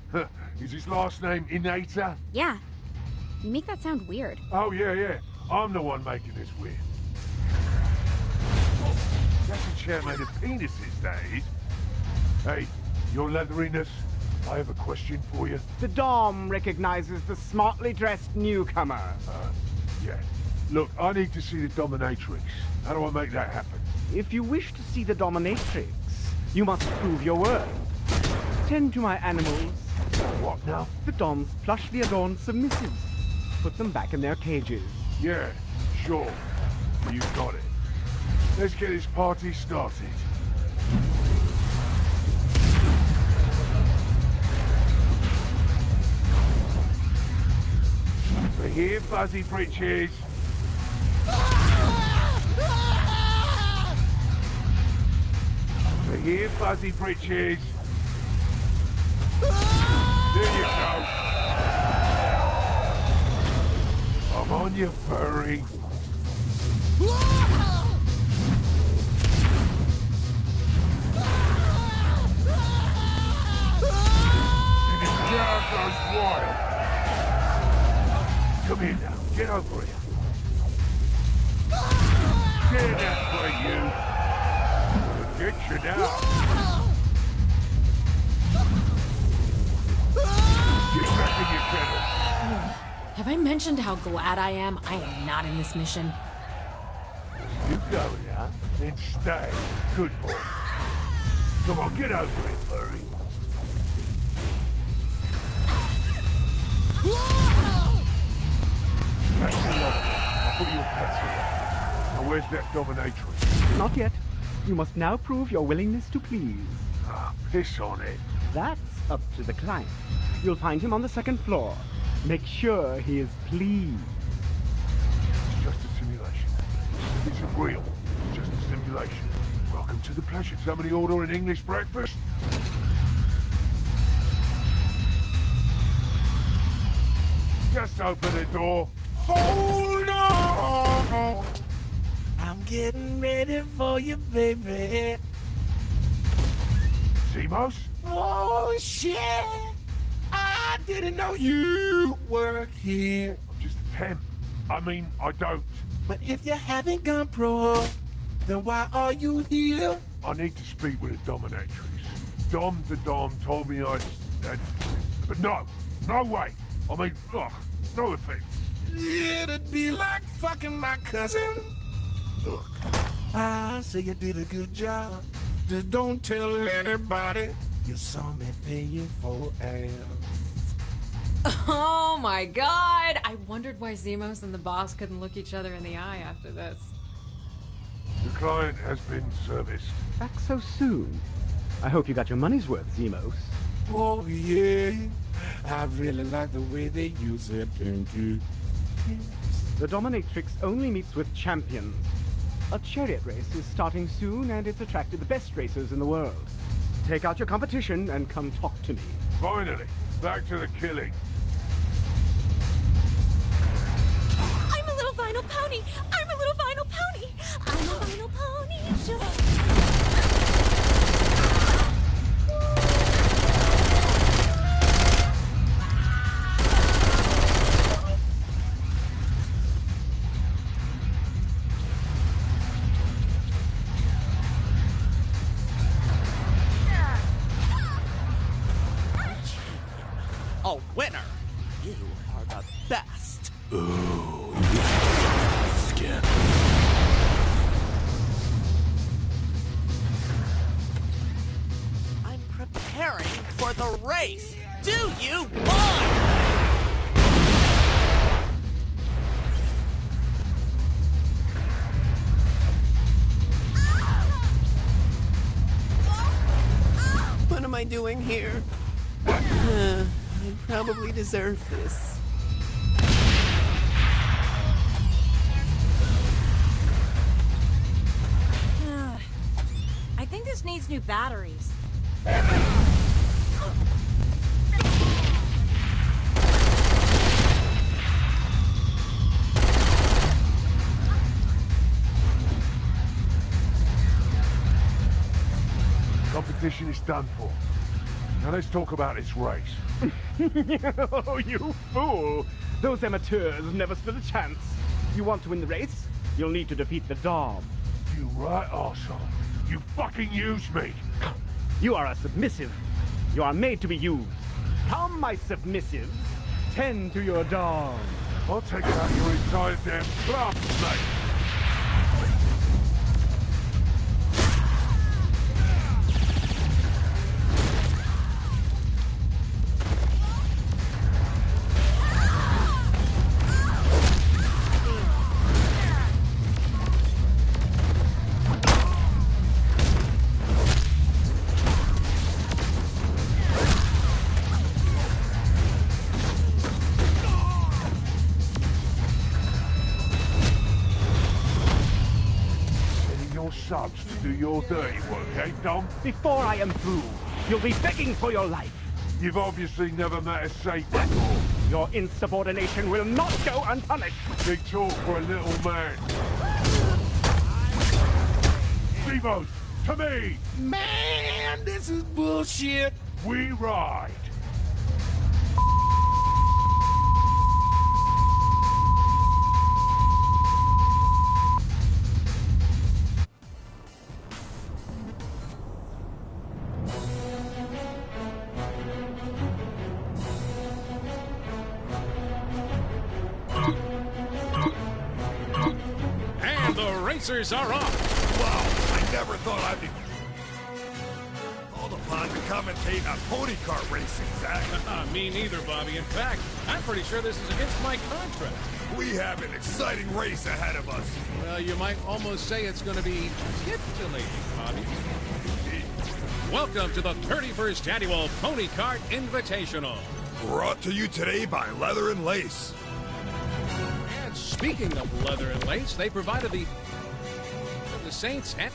Is his last name Inator? Yeah. You make that sound weird. Oh, yeah. I'm the one making this weird. That's a chair made of penises, that is. Hey, your leatheriness, I have a question for you. The Dom recognizes the smartly dressed newcomer. Yeah. Look, I need to see the dominatrix. How do I make that happen? If you wish to see the dominatrix, you must prove your worth. Tend to my animals. What now? The Dom's plushly adorned submissives. Put them back in their cages. Yeah, sure. You got it. Let's get this party started. We're here, Fuzzy Britches. We're here, Fuzzy Britches. There you go. I'm on you, furry. And the crowd goes wild. Come here now. Get over here. mentioned how glad I am not in this mission. You go now, then stay. Good boy. Come on, get over it, furry. That's enough. I'll put your pets here. Now where's that dominatrix? Not yet. You must now prove your willingness to please. Ah, piss on it. That's up to the client. You'll find him on the second floor. Make sure he is pleased. It's just a simulation. It isn't real. It's just a simulation. Welcome to the pleasure. Somebody order an English breakfast? Just open the door. Hold on. I'm getting ready for you, baby. Zimos? Oh, shit. I didn't know you were here. I'm just a temp. I mean, I don't. But if you haven't gone pro, then why are you here? I need to speak with a dominatrix. Dom the Dom told me I'd... but no way. I mean, ugh, no offense. It'd be like fucking my cousin. Look. I say you did a good job. Just don't tell anybody you saw me paying for ass. Oh my god! I wondered why Zemos and the boss couldn't look each other in the eye after this. The client has been serviced. Back so soon. I hope you got your money's worth, Zemos. Oh yeah, I really like the way they use it, Pinky. The dominatrix only meets with champions. A chariot race is starting soon, and it's attracted the best racers in the world. Take out your competition and come talk to me. Finally, back to the killing. I'm a little vinyl pony! I'm a little vinyl pony! I'm a vinyl pony! A winner! You are the best! Ooh, skin. I'm preparing for the race! Do you mind? What am I doing here? I probably deserve this. I think this needs new batteries. Competition is done for. Now let's talk about this race. Oh, you fool! Those amateurs never stood a chance. You want to win the race? You'll need to defeat the Dom. You right, arsehole. You fucking used me. You are a submissive. You are made to be used. Come, my submissives. Tend to your Dom. I'll take out your entire damn club, mate. Subs to do your dirty work, eh, Dom? Before I am through, you'll be begging for your life. You've obviously never met a saint before. Your insubordination will not go unpunished. Big talk for a little man. Zimos, to me! Man, this is bullshit. We ride. The racers are off. Wow, I never thought I'd be called upon to commentate on pony cart racing, Zach. Me neither, Bobby. In fact, I'm pretty sure this is against my contract. We have an exciting race ahead of us. Well, you might almost say it's going to be titillating, Bobby. Welcome to the 31st Annual Pony Cart Invitational. Brought to you today by Leather and Lace. And speaking of leather and lace, they provided the Saints and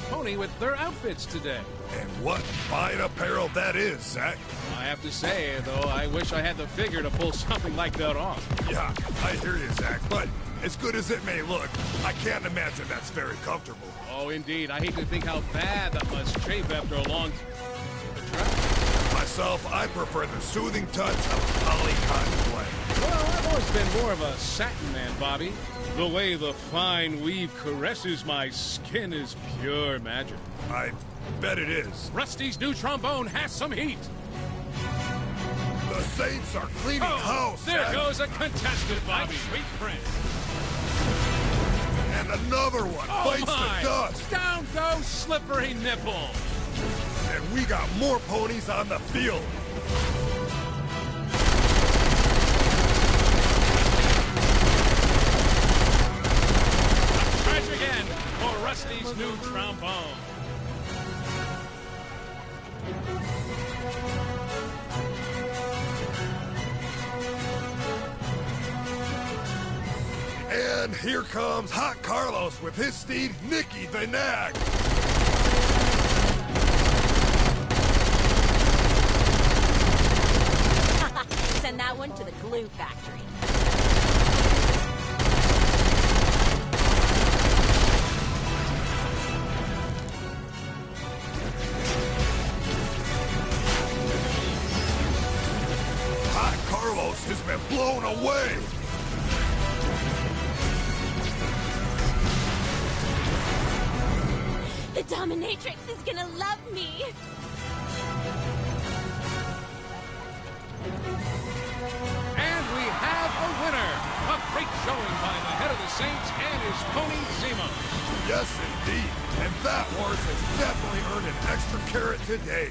pony with their outfits today. And what fine apparel that is, Zach. I have to say, though, I wish I had the figure to pull something like that off. Yeah, I hear you, Zach, but as good as it may look, I can't imagine that's very comfortable. Oh, indeed. I hate to think how bad that must chafe after a long Myself, I prefer the soothing touch of poly cotton blend. Well, I've always been more of a satin man, Bobby. The way the fine weave caresses my skin is pure magic. I bet it is. Rusty's new trombone has some heat. The Saints are cleaning house. There goes a contestant, Bobby. Sweet friend. And another one bites the dust. Down goes slippery nipple. And we got more ponies on the field. A tragic end for Rusty's new trombone. And here comes Hot Carlos with his steed, Nicky the Nag. Send that one to the glue factory. Hot Carlos has been blown away. The Dominatrix is gonna love me! And we have a winner! A great showing by the head of the Saints and his pony, Zemo. Yes, indeed. And that horse has definitely earned an extra carrot today.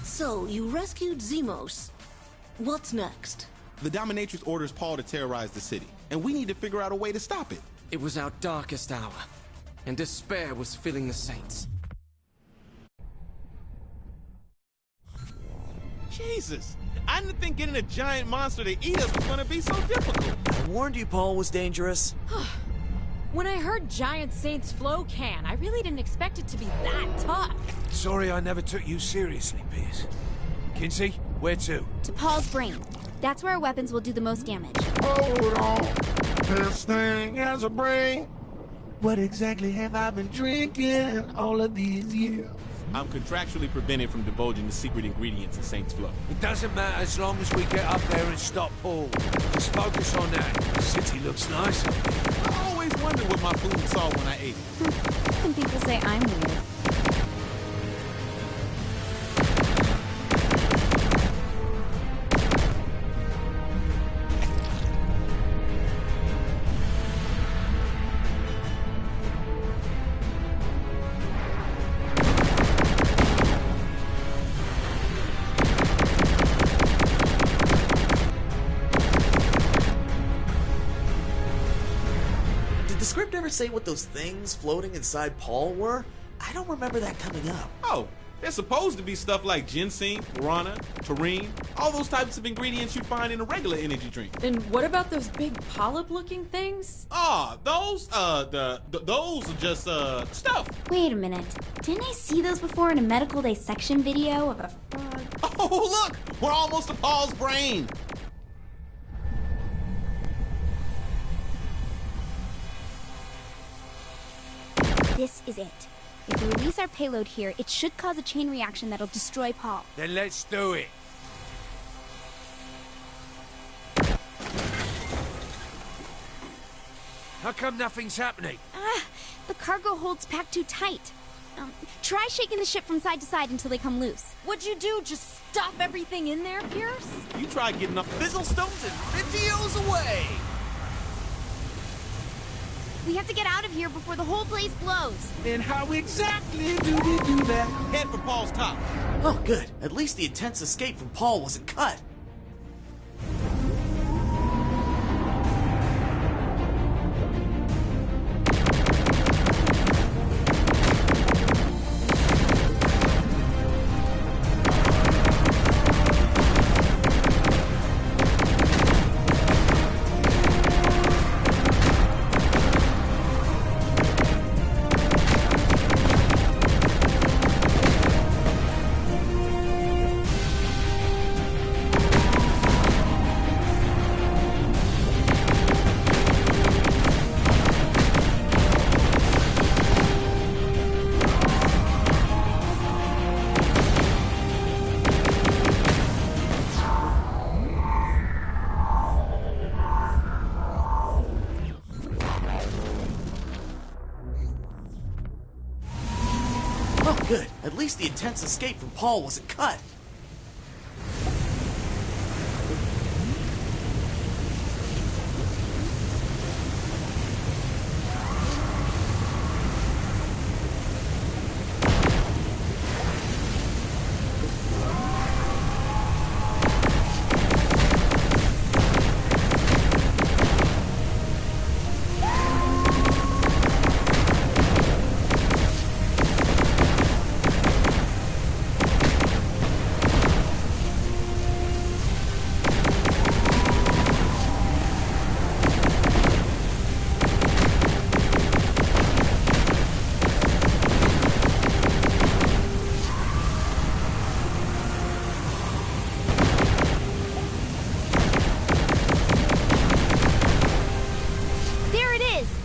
So, you rescued Zemos. What's next? The Dominatrix orders Paul to terrorize the city, and we need to figure out a way to stop it. It was our darkest hour, and despair was filling the Saints. Jesus! I didn't think getting a giant monster to eat us was gonna be so difficult. I warned you Paul was dangerous. When I heard Giant Saints Flow Can, I really didn't expect it to be that tough. Sorry I never took you seriously, Pierce. Kinsey, where to? To Paul's brain. That's where our weapons will do the most damage. Hold on. This thing has a brain. What exactly have I been drinking all of these years? I'm contractually prevented from divulging the secret ingredients in Saints Flow. It doesn't matter as long as we get up there and stop Paul. Just focus on that. The city looks nice. I always wondered what my food saw when I ate it. And people say I'm weird. Did the script ever say what those things floating inside Paul were? I don't remember that coming up. Oh, there's supposed to be stuff like ginseng, guarana, taurine, all those types of ingredients you find in a regular energy drink. And what about those big polyp-looking things? Ah, those are just stuff. Wait a minute. Didn't I see those before in a medical dissection video of a frog? Oh, look! We're almost to Paul's brain. This is it. If we release our payload here, it should cause a chain reaction that'll destroy Paul. Then let's do it. How come nothing's happening? The cargo hold's packed too tight. Try shaking the ship from side to side until they come loose. What'd you do? Just stuff everything in there, Pierce? You try getting enough fizzle stones and Videos away! We have to get out of here before the whole place blows. And how exactly do we do that? Head for Paul's top. Oh, good. At least the intense escape from Paul wasn't cut. Good. At least the intense escape from Paul wasn't cut.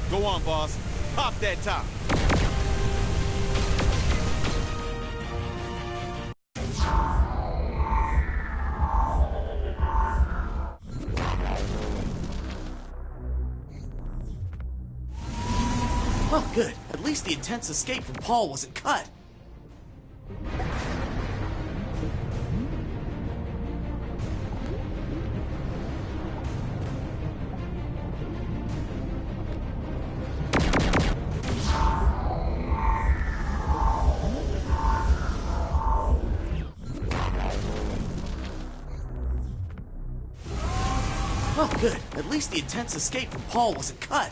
Go on, boss. Pop that top. Oh, good. At least the intense escape from Paul wasn't cut. Oh, good. At least the intense escape from Paul wasn't cut.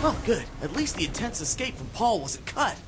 Oh, good. At least the intense escape from Paul wasn't cut.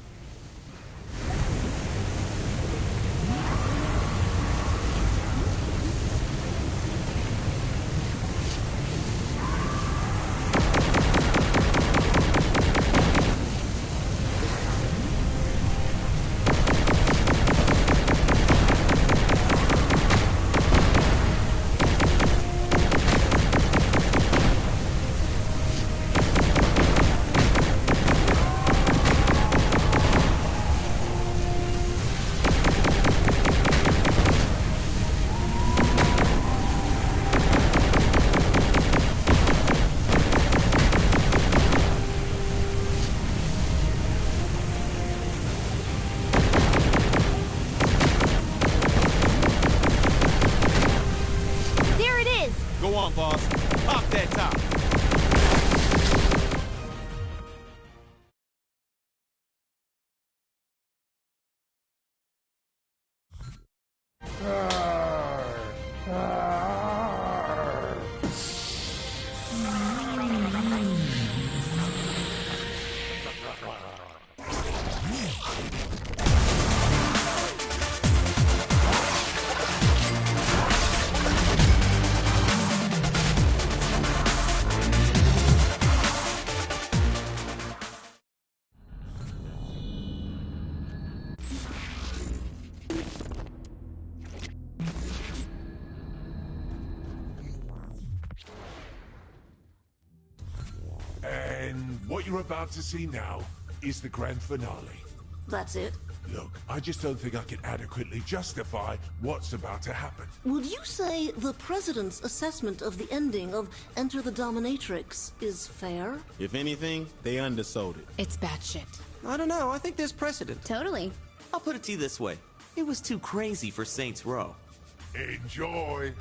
what you're about to see now is the grand finale. That's it? Look, I just don't think I can adequately justify what's about to happen. Would you say the President's assessment of the ending of Enter the Dominatrix is fair? If anything, they undersold it. It's batshit. I don't know. I think there's precedent. Totally. I'll put it to you this way. It was too crazy for Saints Row. Enjoy.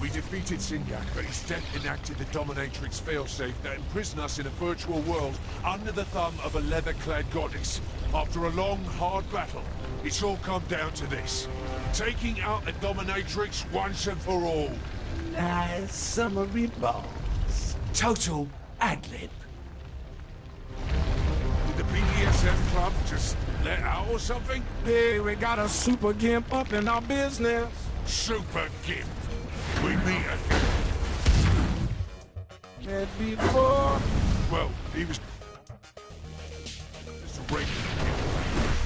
We defeated Sinyak, but his death enacted the Dominatrix failsafe that imprisoned us in a virtual world under the thumb of a leather-clad goddess. After a long, hard battle, it's all come down to this. Taking out the Dominatrix once and for all. Nice summary balls. Total ad-lib. Did the BDSM club just let out or something? Hey, we got a super gimp up in our business. Super gimp. We meet again. Met before. Well, he was...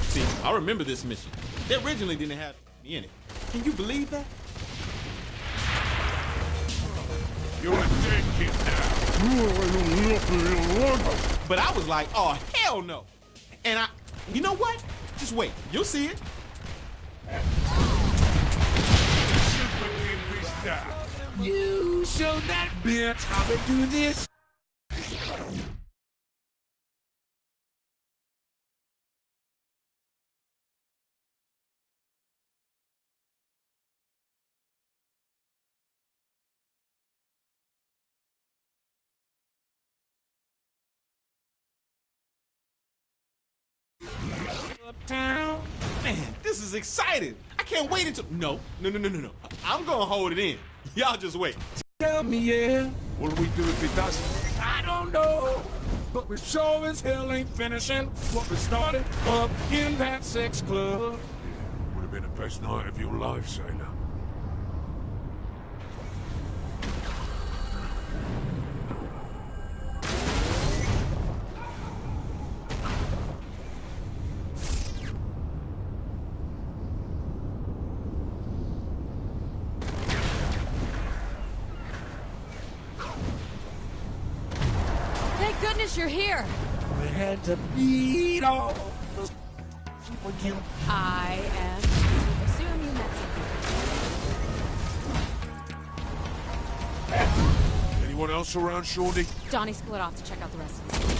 See, I remember this mission. They originally didn't have me in it. Can you believe that? You're a dead kid now. But I was like, oh, hell no. And you know what? Just wait. You'll see it. You show that bitch how to do this. Man, this is exciting. I can't wait until... No. I'm gonna hold it in. Y'all just wait. Tell me, yeah. What do we do if it doesn't? I don't know. But we sure as hell ain't finishing what we started up in that sex club. Would have been the best night of your life, sailor. Thank goodness you're here. We had to beat all the super gimp. I am. Assume you met someone. Anyone else around, Shawnee? Donnie split off to check out the rest of the city.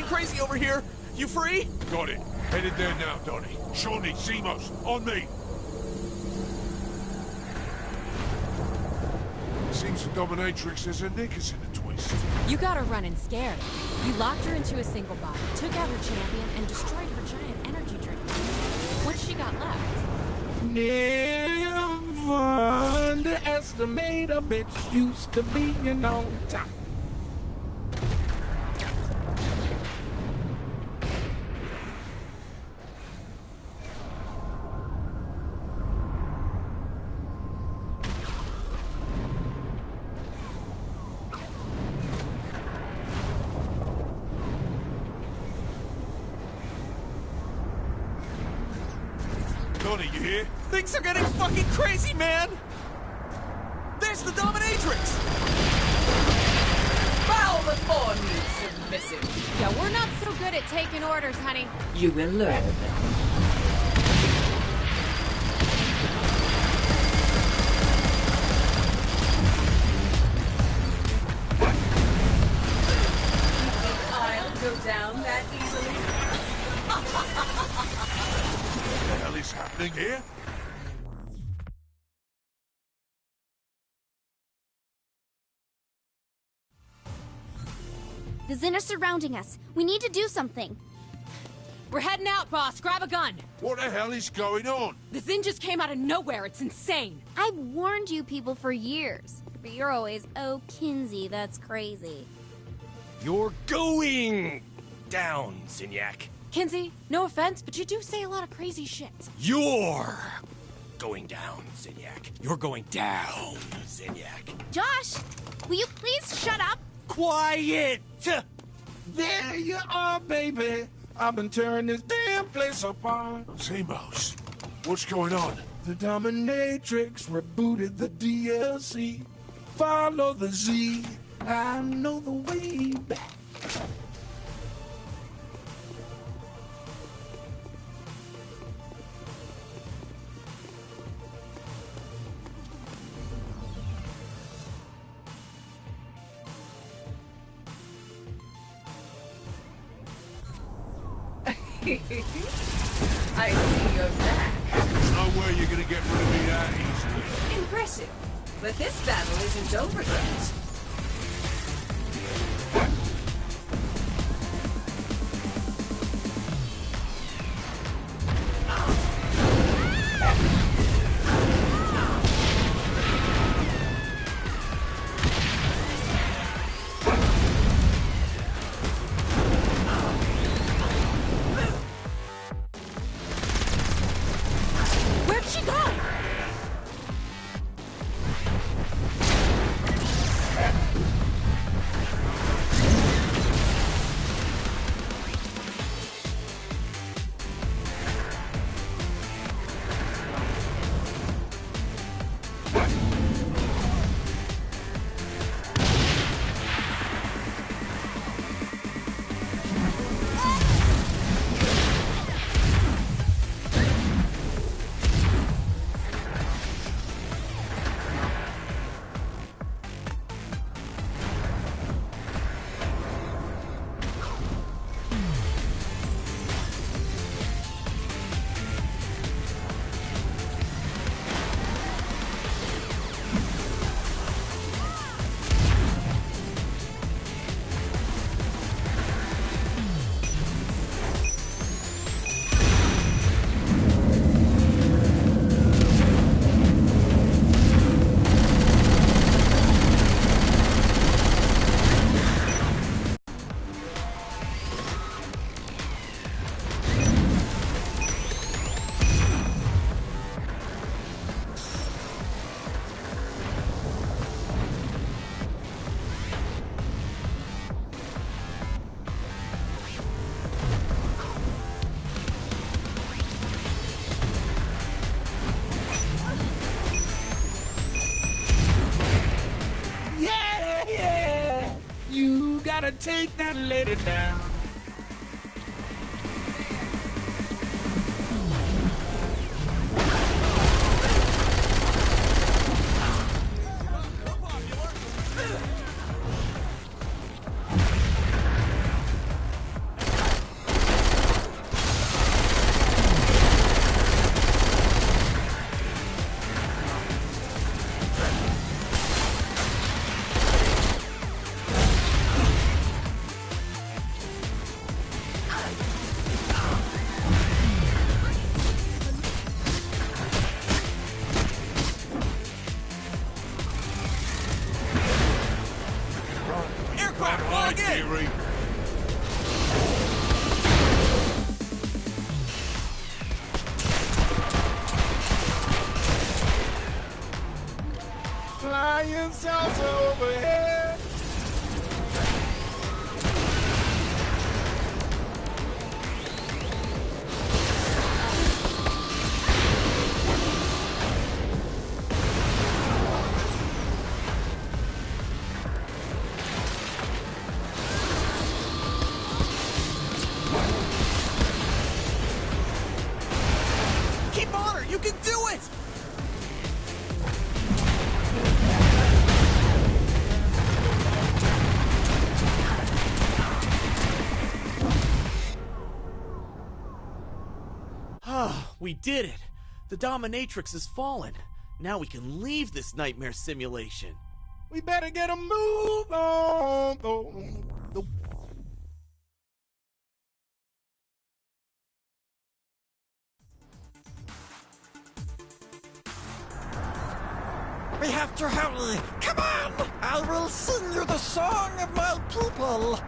Crazy over here. You free? Got it. Headed there now, Donnie. Shawnee, Simos, on me. Seems the Dominatrix has her knickers in a twist. You got her running scared. You locked her into a single body, took out her champion, and destroyed her giant energy drink. What's she got left? Never underestimate a bitch used to being on top. Donnie, you here? Things are getting fucking crazy, man! There's the Dominatrix! Bow before me, submissive. Yeah, we're not so good at taking orders, honey. You will learn. I'll go down that easily. The Zin are surrounding us. We need to do something. We're heading out, boss. Grab a gun. What the hell is going on? The Zin just came out of nowhere. It's insane. I've warned you people for years, but you're always, oh, Kinsey, that's crazy. You're going down, Zinyak. Kinsey, no offense, but you do say a lot of crazy shit. You're going down, Zinyak. You're going down, Zinyak. Josh, will you please shut up? Quiet! There you are, baby. I've been tearing this damn place apart. Zemos, what's going on? The Dominatrix rebooted the DLC. Follow the Z. I know the way back. I see you're back. No way you're gonna get rid of me that easily. Impressive. But this battle isn't over yet. Where'd she go? Yeah! You gotta take that lady down. Aircraft, plug in! Flying salsa overhead. Keep on her! You can do it! We did it! The Dominatrix has fallen. Now we can leave this nightmare simulation. We better get a move on. We have to hurry. Come on! I will sing you the song of my people.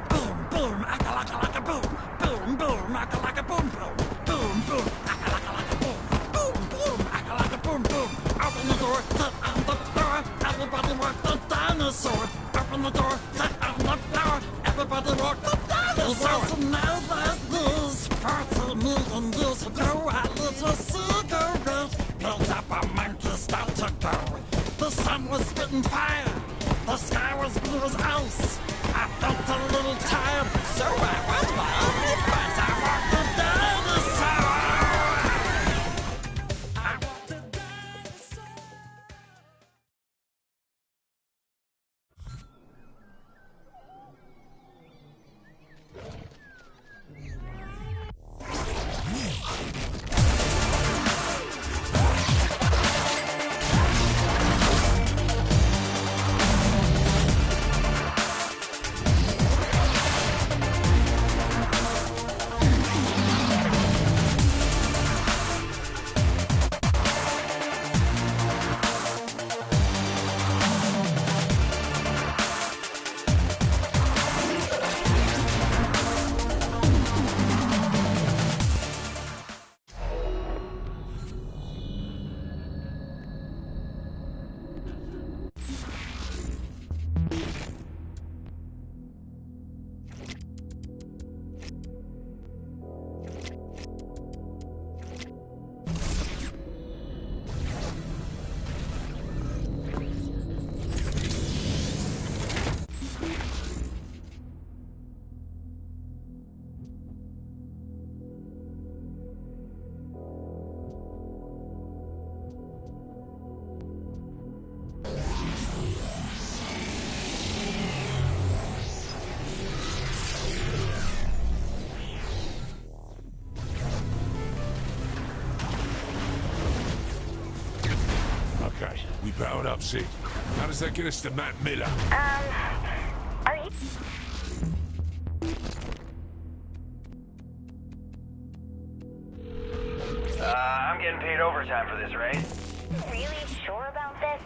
Boom, boom, aka-laka-laka boom. Boom, boom, aka-laka boom, boom. Boom, boom, aka-laka-laka boom. Boom, boom, aka-laka boom, boom. Open the door, get on the floor. Everybody work the dinosaur. Open the door, get on the floor. Everybody work the dinosaur. It wasn't now like this. 40 million years ago, a little cigarette built up a monkey start to go. The sun was spitting fire. The sky was blue as ice. I felt a little tired, so I was my own advice. I walked the dinosaur. I walked the dinosaur. Okay, we powered up, Sid. How does that get us to Matt Miller? Are you... I'm getting paid overtime for this, right? really sure about this?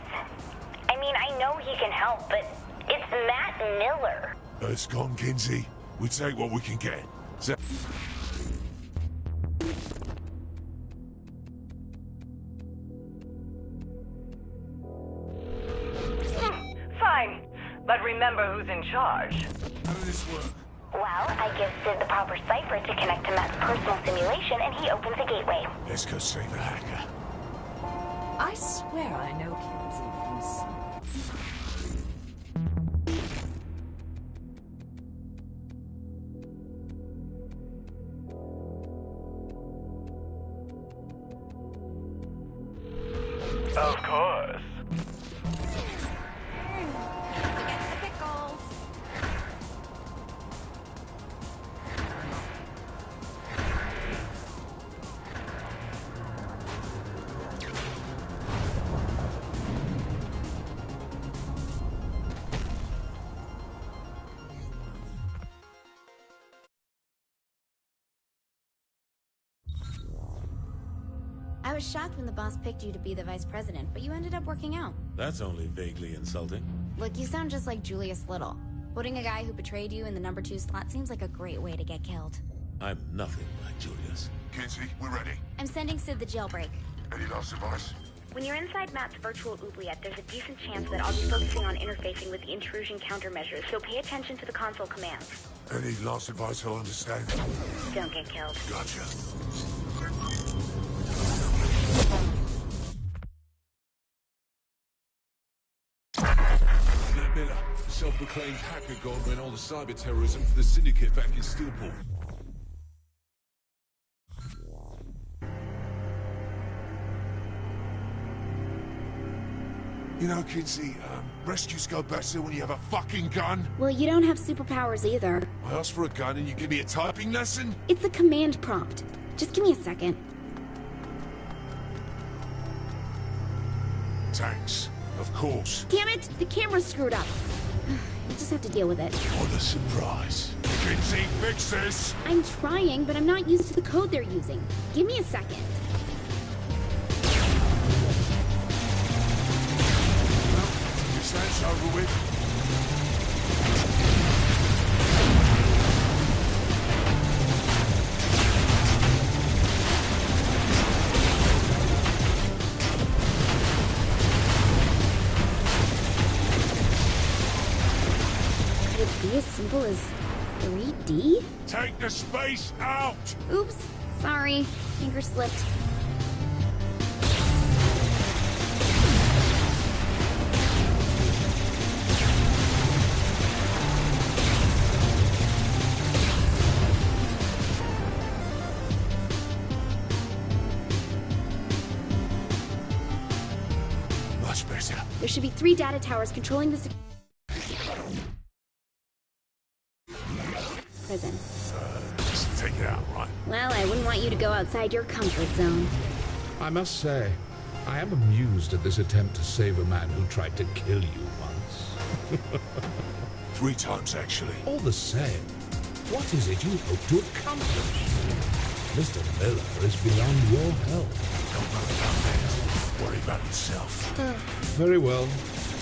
I mean, I know he can help, but it's Matt Miller. It's gone, Kinsey. We take what we can get. So Fine, but remember who's in charge. how did this work? Well, I give Sid the proper cipher to connect to Matt's personal simulation, and he opens a gateway. Let's go save the hacker. I swear I know Kinsey from some... Of course. I was shocked when the boss picked you to be the vice president, but you ended up working out. That's only vaguely insulting. Look, you sound just like Julius Little. Putting a guy who betrayed you in the number 2 slot seems like a great way to get killed. I'm nothing like Julius. Kinsey, we're ready. I'm sending Sid the jailbreak. Any last advice? When you're inside Matt's virtual oubliette, there's a decent chance that I'll be focusing on interfacing with the intrusion countermeasures, so pay attention to the console commands. Any last advice I'll understand? Don't get killed. Gotcha. Matt Miller, self-proclaimed hacker god, ran all the cyber terrorism for the syndicate back in Steelport. You know, Kinsey, rescues go better when you have a fucking gun. Well, you don't have superpowers either. I asked for a gun and you give me a typing lesson? It's a command prompt. Just give me a second. Thanks. Of course. Damn it! The camera's screwed up. You just have to deal with it. What a surprise. Kinsey, fix this! I'm trying, but I'm not used to the code they're using. Give me a second. with. Could it be as simple as 3D? Take the space out! Oops, sorry. Finger slipped. Much better. There should be 3 data towers controlling the prison. Just take it out, right? Well, I wouldn't want you to go outside your comfort zone. I must say, I am amused at this attempt to save a man who tried to kill you once. 3 times, actually. All the same, what is it you hope to accomplish? Mr. Miller is beyond your help. Don't worry about that. Worry about yourself. Very well.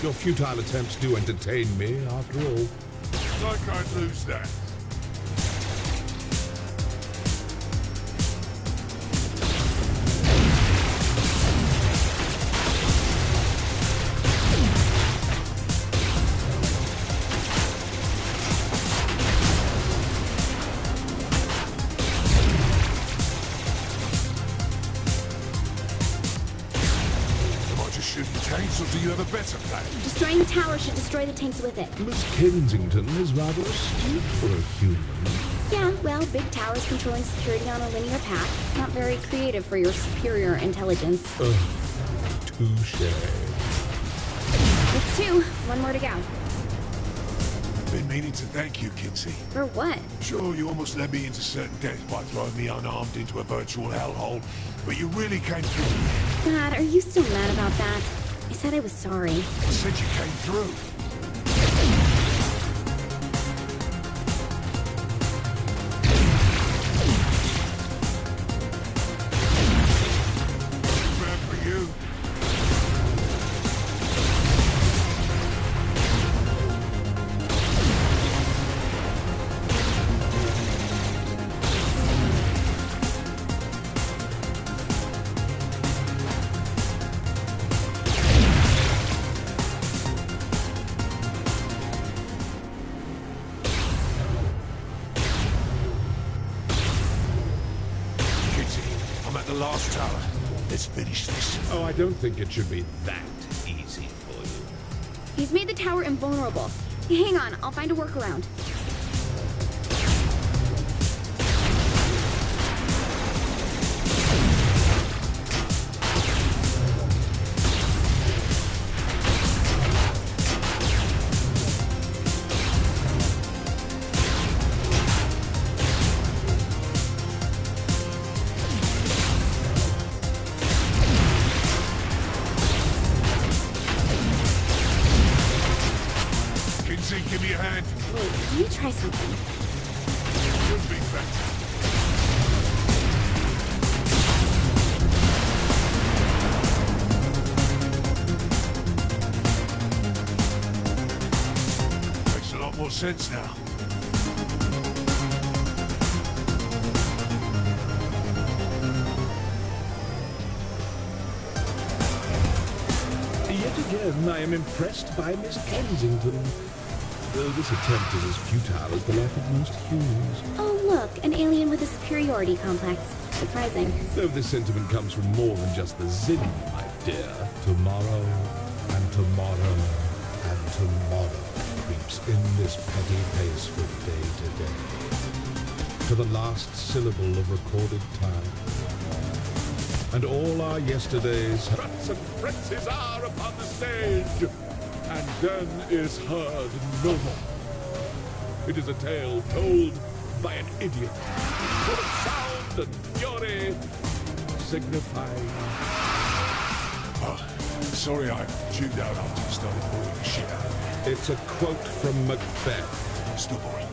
Your futile attempts do entertain me, after all. Like I'd lose that. Or do you have a better plan? Destroying the tower should destroy the tanks with it. Miss Kensington is rather astute for a human. Yeah, well, big towers controlling security on a linear path. Not very creative for your superior intelligence. Touche. It's 2. 1 more to go. Been meaning to thank you, Kinsey. For what? Sure, you almost led me into certain death by throwing me unarmed into a virtual hellhole, but you really came through. God, are you still mad about that? I said I was sorry. I said you came through. Bad for you. Last tower. Let's finish this. Oh, I don't think it should be that easy for you. He's made the tower invulnerable. Hang on, I'll find a workaround. Give me a hand. Wait, let me try something. Could be better. Makes a lot more sense now. Yet again, I am impressed by Miss Kensington. Though this attempt is as futile as the life of most humans. Oh, look, an alien with a superiority complex. Surprising. Though this sentiment comes from more than just the Zin, my dear. Tomorrow, and tomorrow, and tomorrow creeps in this petty pace from day to day, to the last syllable of recorded time. And all our yesterdays, frats and princes are upon the stage. And then is heard no more. It is a tale told by an idiot, full of sound and fury, signifying... Oh, sorry I tuned out after you started boiling the shit out of me. It's a quote from Macbeth. Still boring.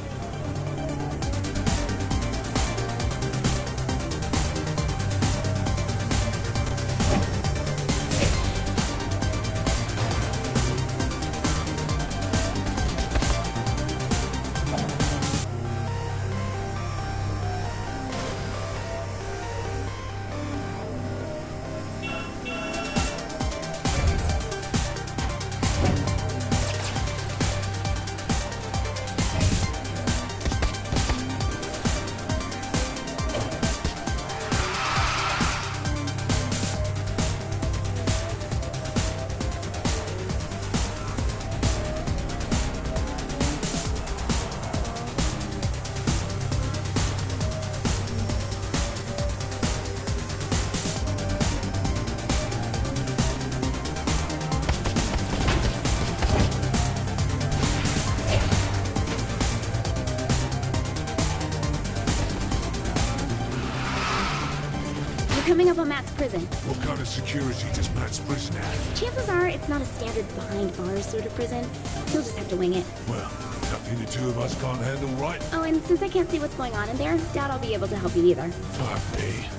coming up on Matt's prison. What kind of security does Matt's prison have? Chances are it's not a standard behind bars sort of prison. You'll just have to wing it. Well, nothing the two of us can't handle, right? Oh, and since I can't see what's going on in there, doubt I'll be able to help you either. Fuck me.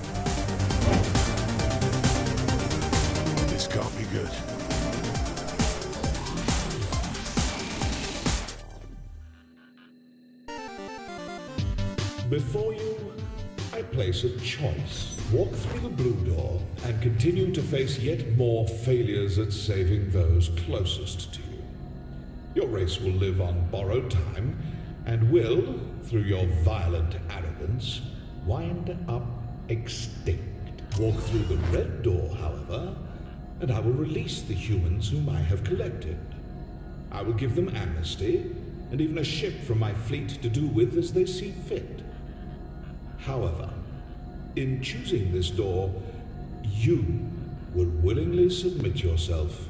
This can't be good. Before you, I place a choice. Walk through the blue door and continue to face yet more failures at saving those closest to you. Your race will live on borrowed time and will, through your violent arrogance, wind up extinct. Walk through the red door, however, and I will release the humans whom I have collected. I will give them amnesty and even a ship from my fleet to do with as they see fit. However, in choosing this door, you will willingly submit yourself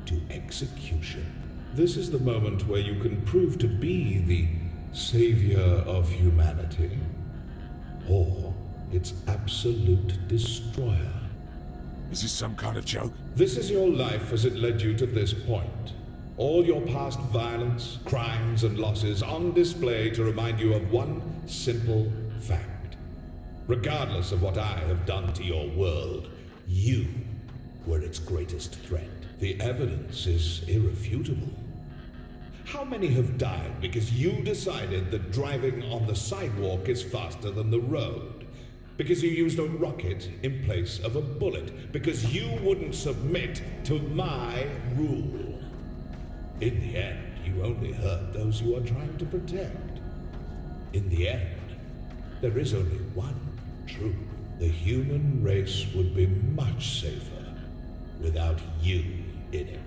to execution. This is the moment where you can prove to be the savior of humanity, or its absolute destroyer. Is this some kind of joke? This is your life as it led you to this point. All your past violence, crimes, and losses on display to remind you of one simple fact. Regardless of what I have done to your world, you were its greatest threat. The evidence is irrefutable. How many have died because you decided that driving on the sidewalk is faster than the road? Because you used a rocket in place of a bullet? Because you wouldn't submit to my rule? In the end, you only hurt those you are trying to protect. In the end, there is only one truth. The human race would be much safer without you in it.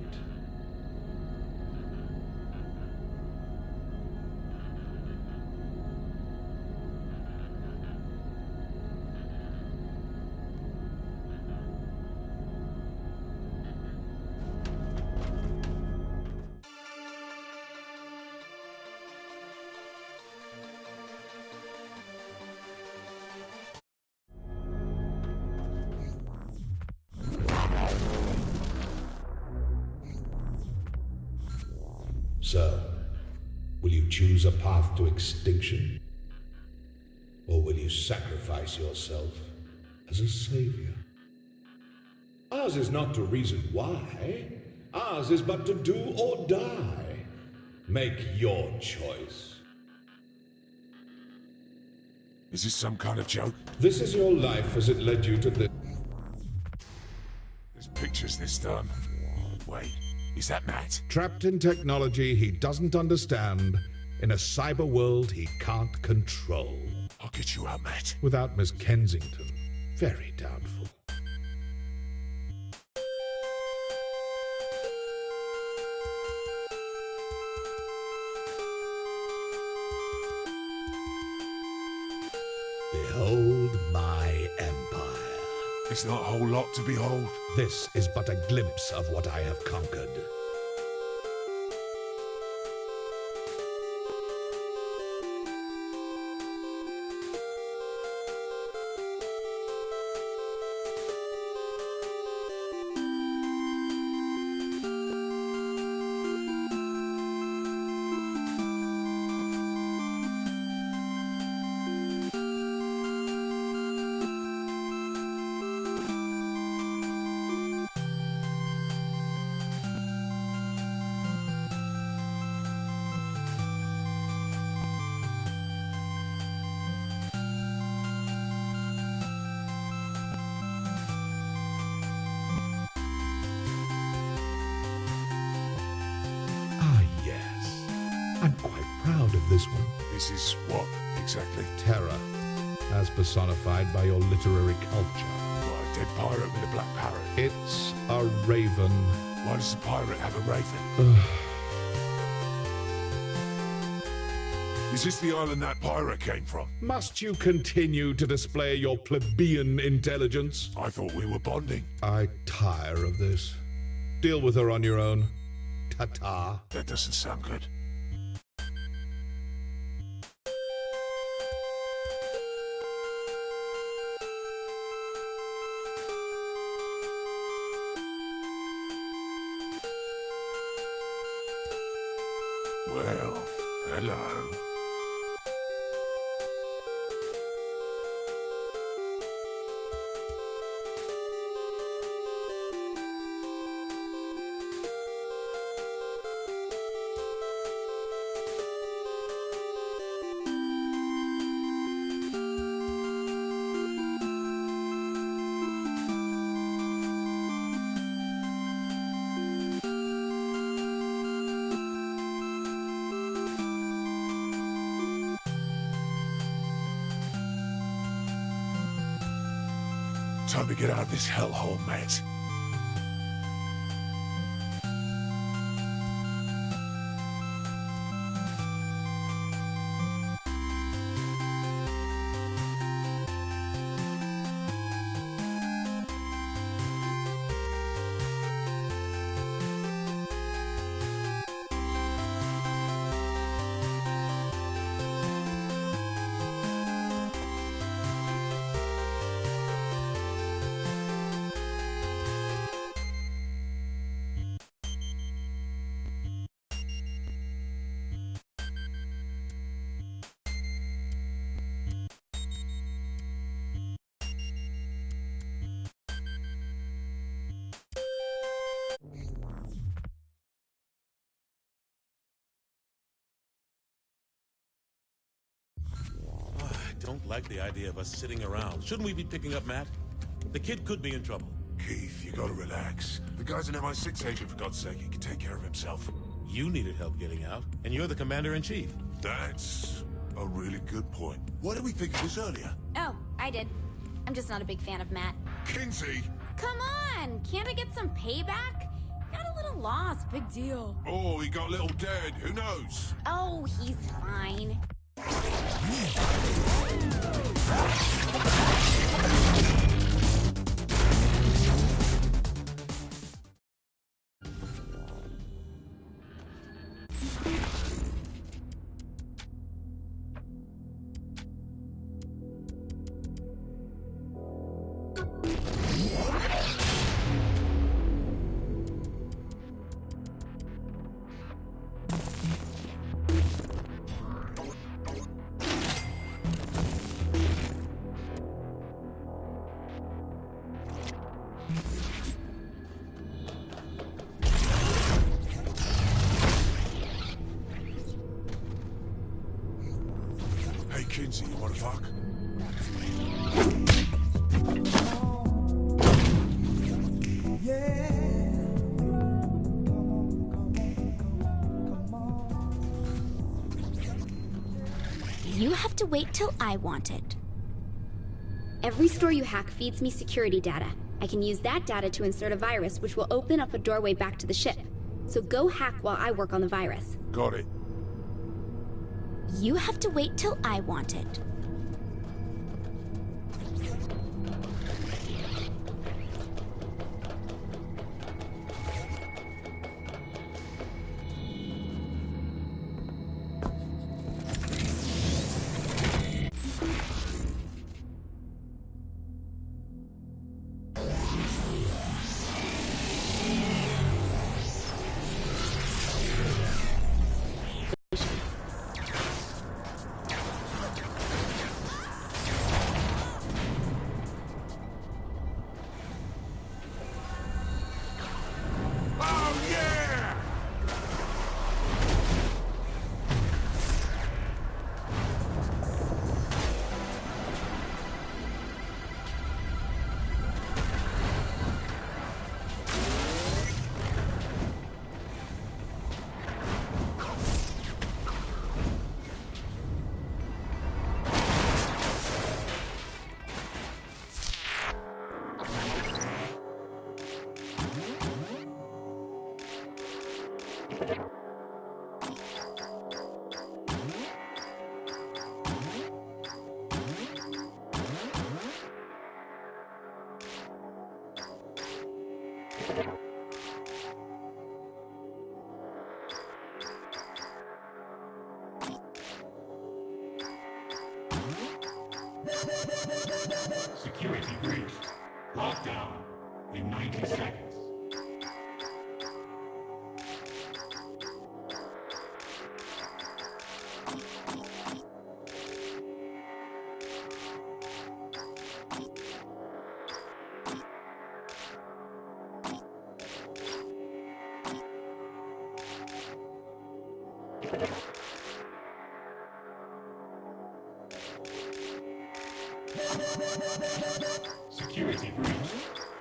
So, will you choose a path to extinction? Or will you sacrifice yourself as a savior? Ours is not to reason why. Ours is but to do or die. Make your choice. Is this some kind of joke? This is your life as it led you to this. There's pictures this time. Wait. Is that Matt? Trapped in technology he doesn't understand, in a cyber world he can't control. I'll get you out, Matt. Without Miss Kensington, very doubtful. Behold my empire. It's not a whole lot to behold. This is but a glimpse of what I have conquered. I'm quite proud of this one. This is what, exactly? Terror, as personified by your literary culture. What, a dead pirate with a black parrot? It's a raven. Why does the pirate have a raven? Is this the island that pirate came from? Must you continue to display your plebeian intelligence? I thought we were bonding. I tire of this. Deal with her on your own. Ta-ta. That doesn't sound good. Well, hello. Time to get out of this hellhole, mate. I don't like the idea of us sitting around. Shouldn't we be picking up Matt? The kid could be in trouble. Keith, you gotta relax. The guy's an MI6 agent, for God's sake. He can take care of himself. You needed help getting out, and you're the commander-in-chief. That's a really good point. Why didn't we think of this earlier? Oh, I did. I'm just not a big fan of Matt. Kinsey! Come on! Can't I get some payback? Got a little lost, big deal. Oh, he got a little dead. Who knows? Oh, he's fine. Hey, Kinsey, you wanna fuck? You have to wait till I want it. Every store you hack feeds me security data. I can use that data to insert a virus, which will open up a doorway back to the ship. So go hack while I work on the virus. Got it. You have to wait till I want it. Security breached. Lockdown in 90 seconds. Security breach.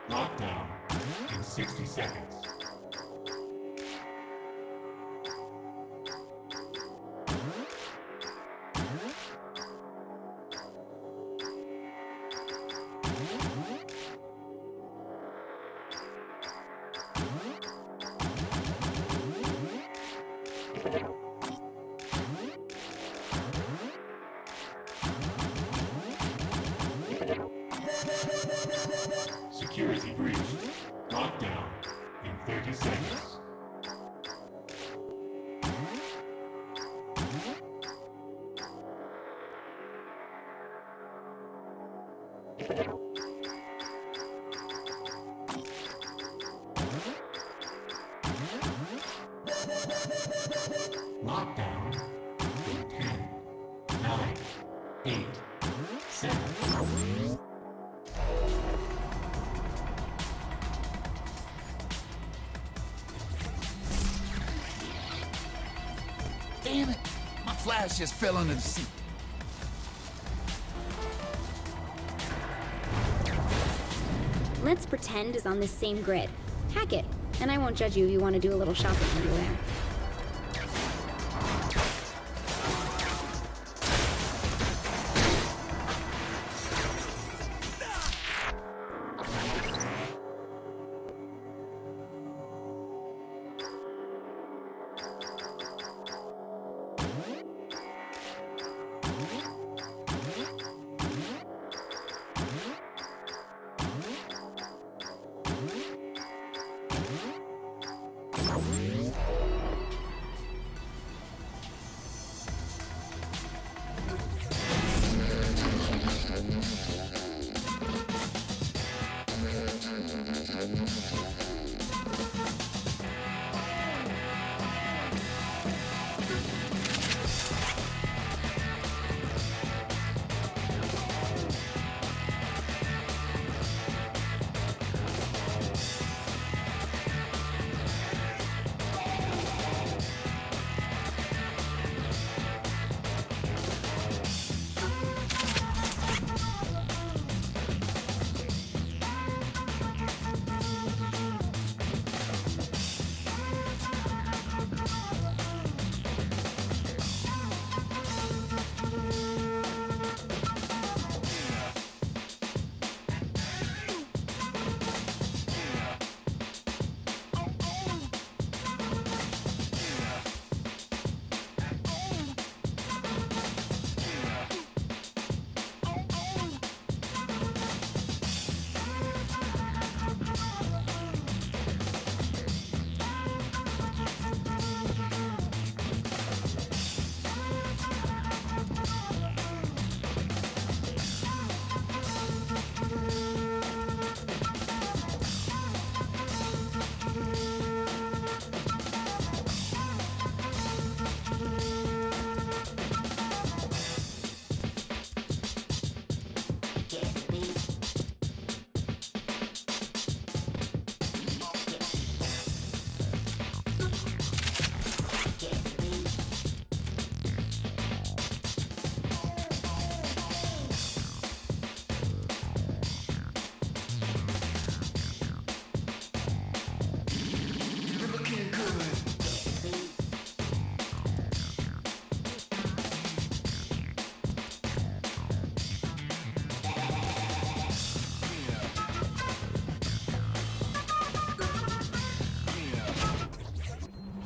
Lockdown in 60 seconds. Security breach. Lockdown in 30 seconds. Lockdown in 10, 9, 8, 7. Damn it! My flash just fell under the seat. Let's Pretend is on this same grid. Hack it, and I won't judge you if you want to do a little shopping under there.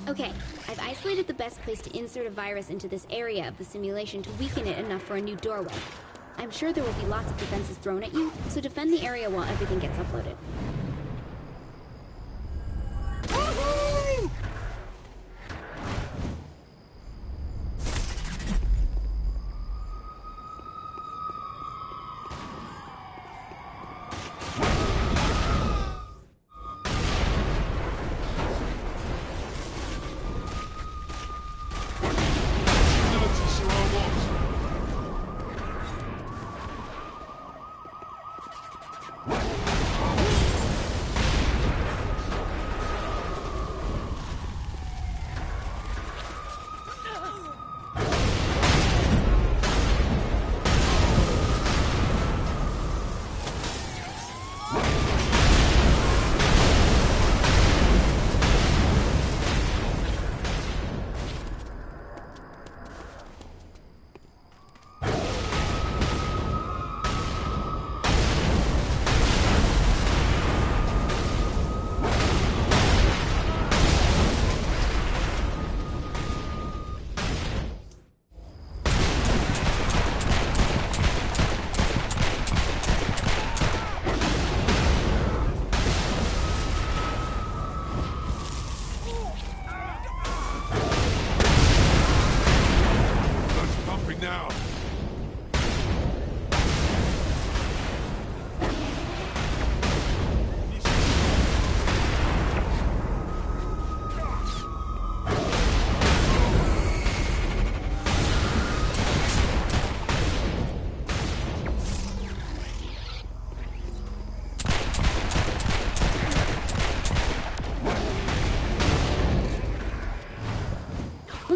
Okay, I've isolated the best place to insert a virus into this area of the simulation to weaken it enough for a new doorway. I'm sure there will be lots of defenses thrown at you, so defend the area while everything gets uploaded.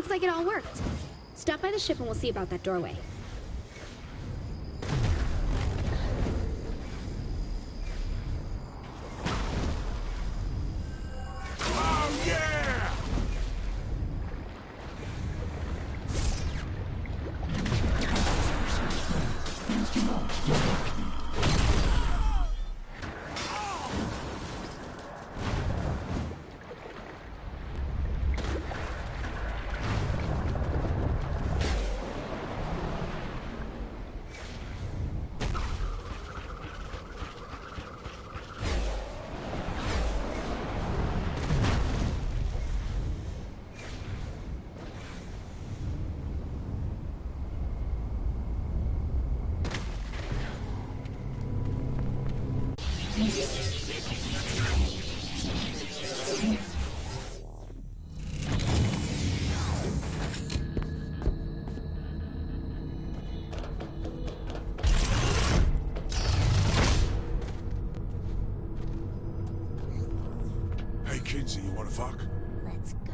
Looks like it all worked. Stop by the ship and we'll see about that doorway. Oh, yeah! Hey, Kinsey, you wanna fuck? Let's go.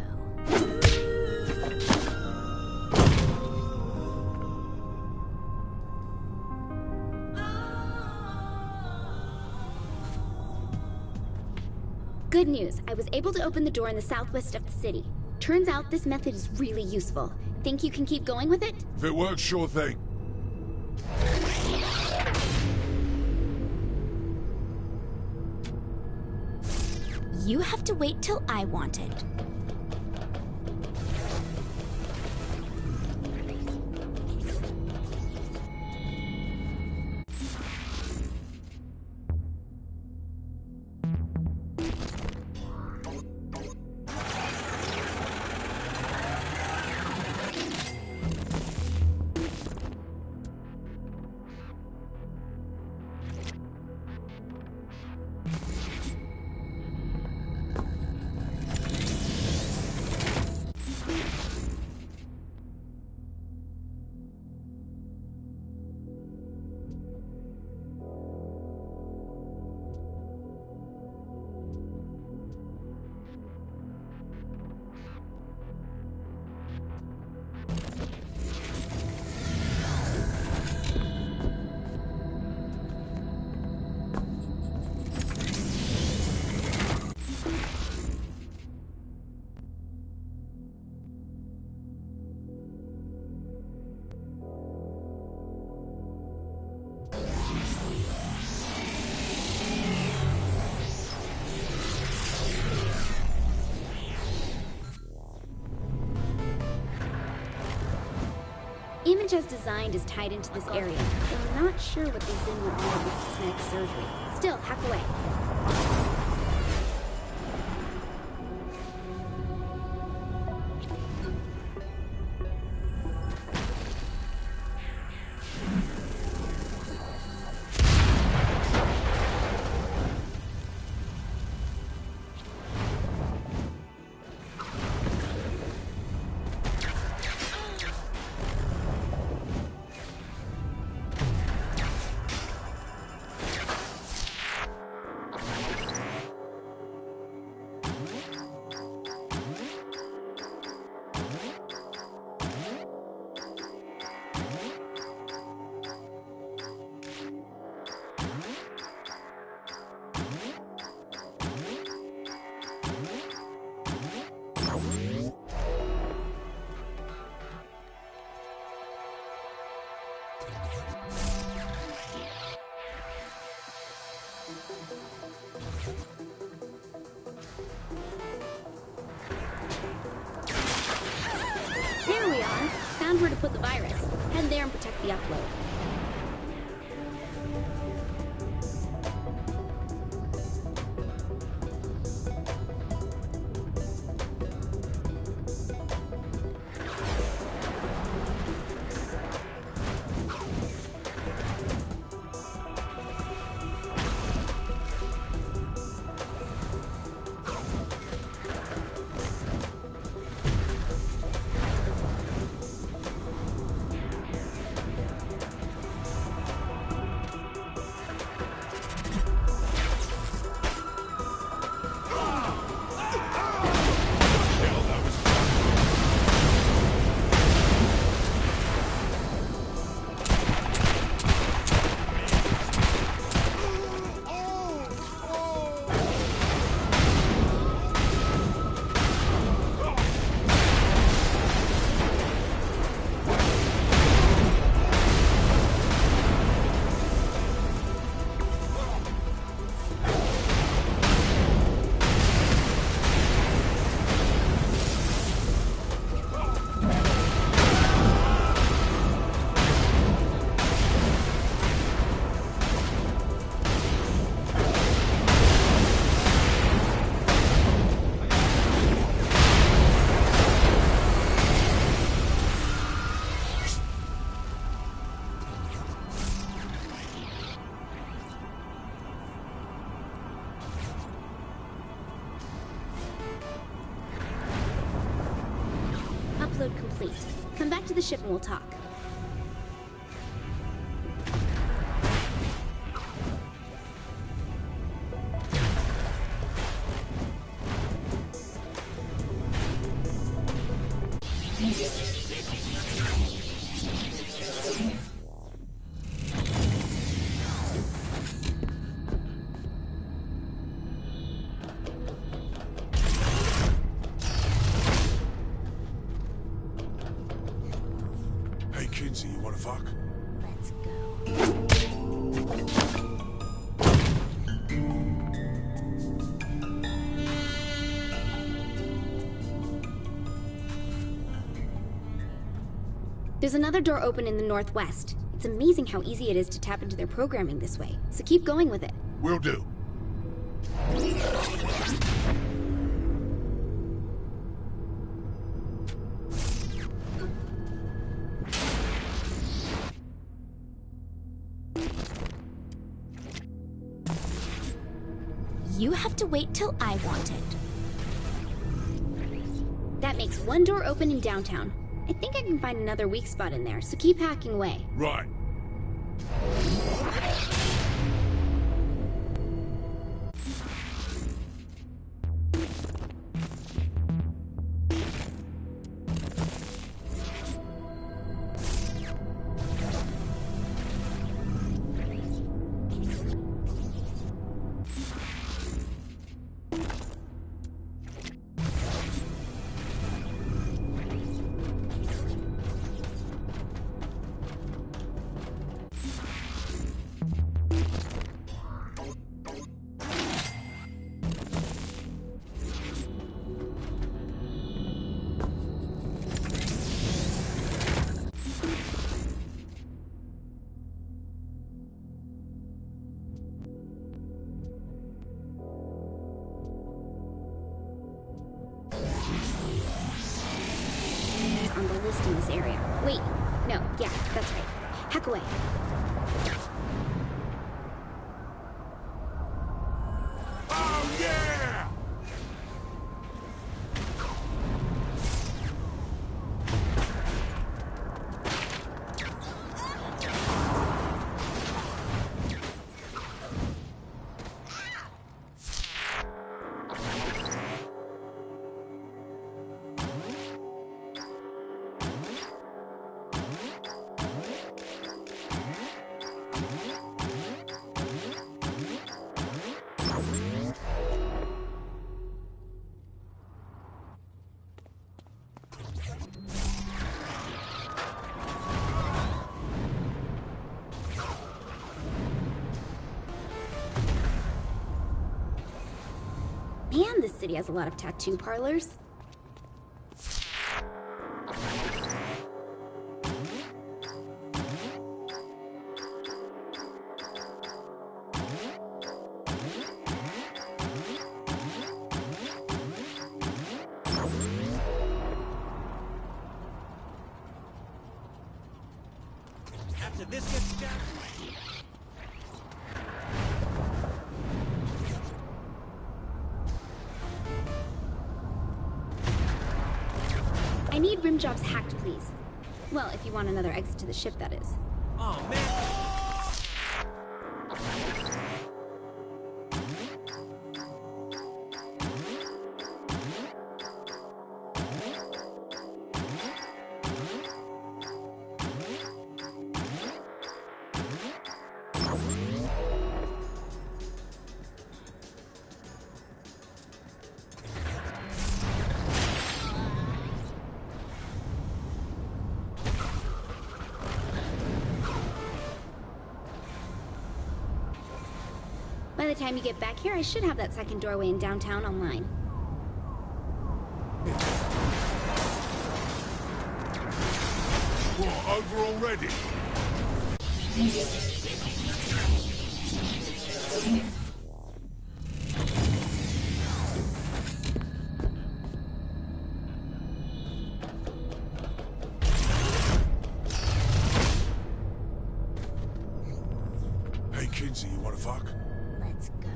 Good news. I was able to open the door in the southwest of the city. Turns out this method is really useful. Think you can keep going with it? If it works, sure thing. You have to wait till I want it. Image as designed is tied into this area, but I'm not sure what the Zin would want with cosmetic surgery. Still, hack away. There we are. Found where to put the virus. Head there and protect the upload. download complete. Come back to the ship and we'll talk. Hey, Kinsey, you wanna fuck? Let's go. There's another door open in the northwest. It's amazing how easy it is to tap into their programming this way, so keep going with it. Will do. You have to wait till I want it. That makes one door open in downtown. I think I can find another weak spot in there, so keep hacking away. Right. On the list in this area. Wait, no, yeah, that's right. Hack away. Oh, yeah! Man, this city has a lot of tattoo parlors. After this gets done. I need rim jobs hacked, please. Well, if you want another exit to the ship, that is. Oh, man. By the time you get back here, I should have that second doorway in downtown online. What, over already? Hey, Kinsey, you wanna fuck? Let's go.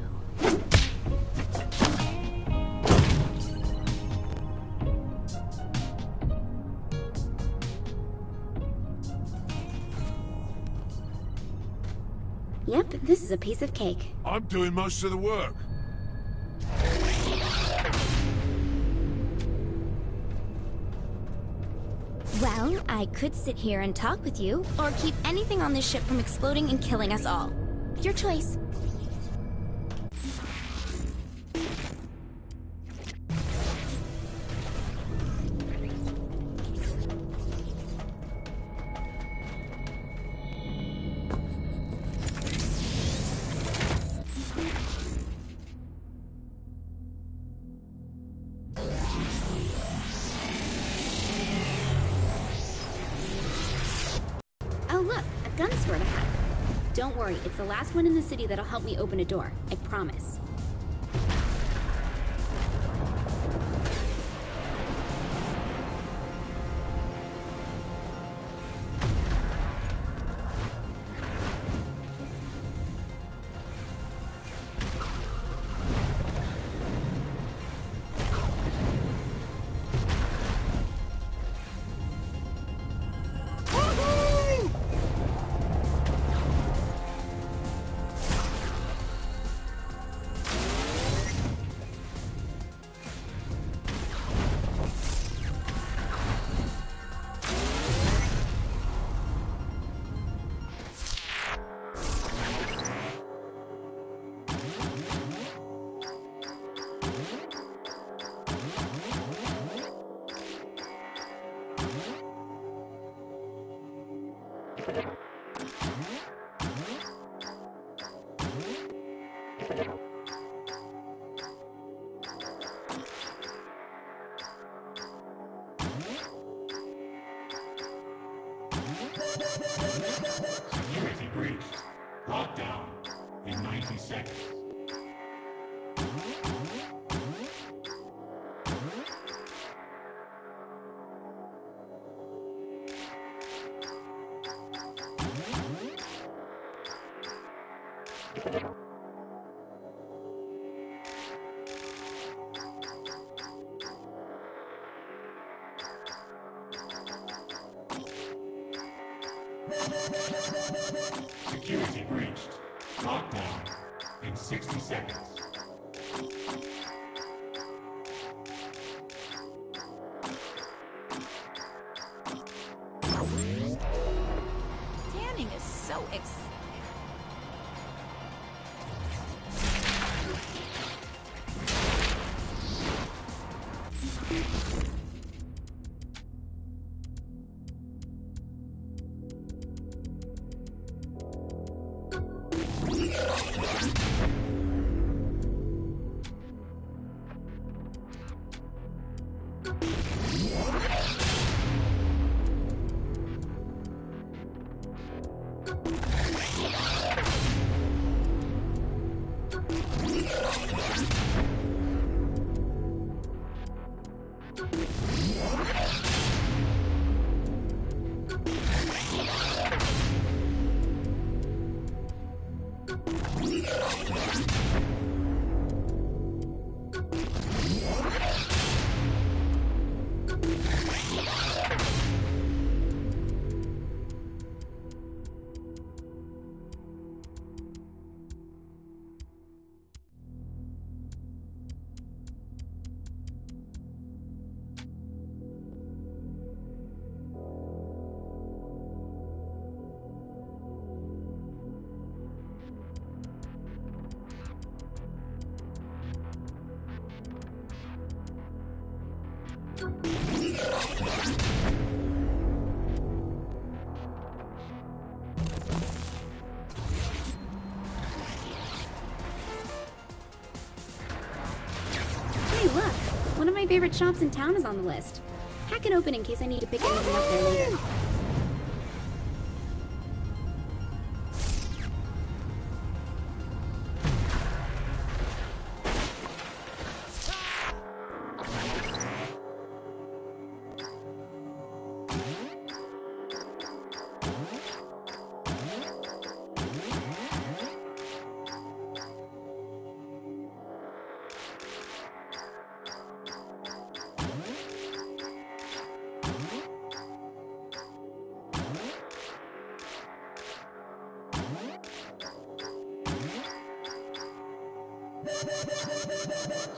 Yep, this is a piece of cake. I'm doing most of the work. Well, I could sit here and talk with you, or keep anything on this ship from exploding and killing us all. Your choice. Oh look, a gun store to have. Don't worry, it's the last one in the city that'll help me open a door. I promise. Security breached. Lockdown in 90 seconds. Security breached. Lockdown in 60 seconds. Tanning is so exciting. Hey, look! One of my favorite shops in town is on the list. Hack it open in case I need to pick anything up there later.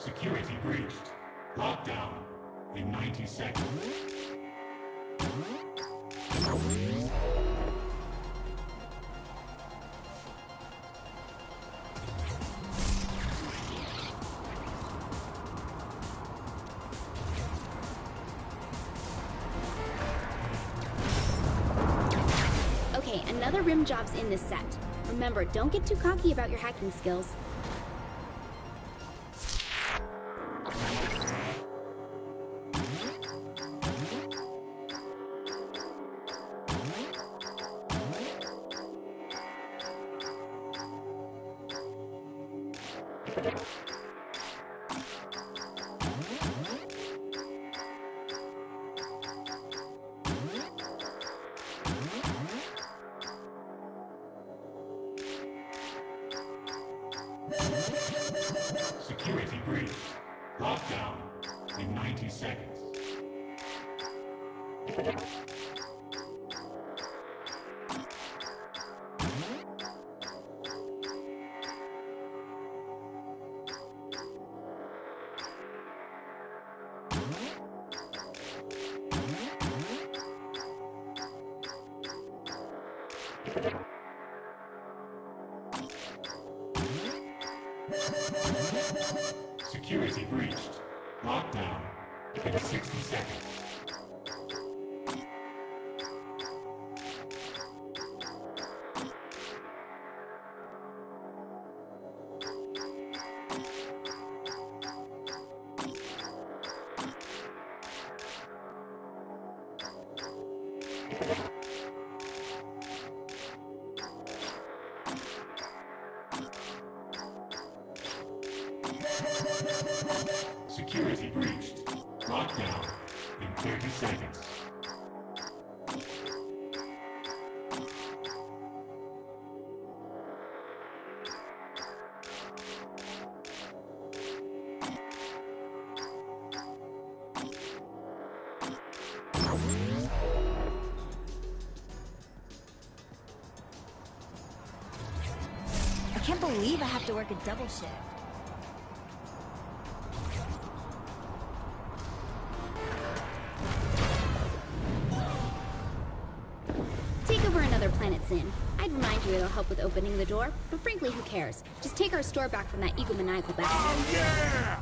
Security breached. Lockdown in 90 seconds. Okay, another rim job's in this set. Remember, don't get too cocky about your hacking skills. Security breached. Lockdown in 90 seconds. Security breached. Lockdown in 60 seconds. Security breached. Lockdown in 30 seconds. I can't believe I have to work a double shift. Take over another planet's in. I'd remind you it'll help with opening the door, but frankly, who cares? Just take our store back from that egomaniacal bastard. Oh, yeah!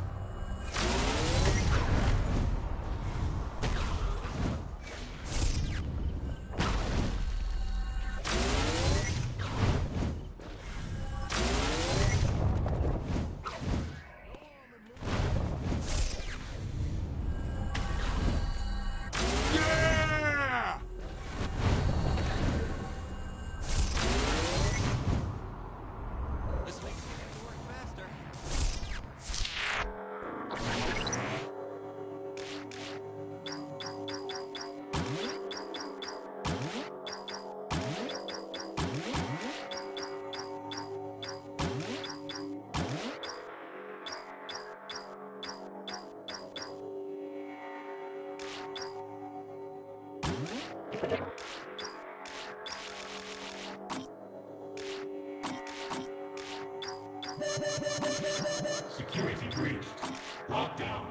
Security breached. Lockdown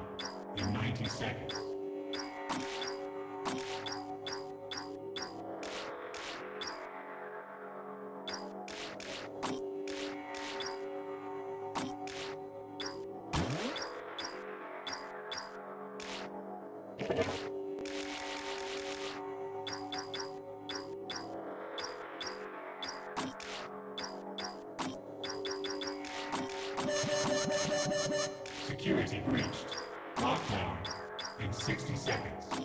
in 90 seconds. Security breached. Lockdown in 60 seconds.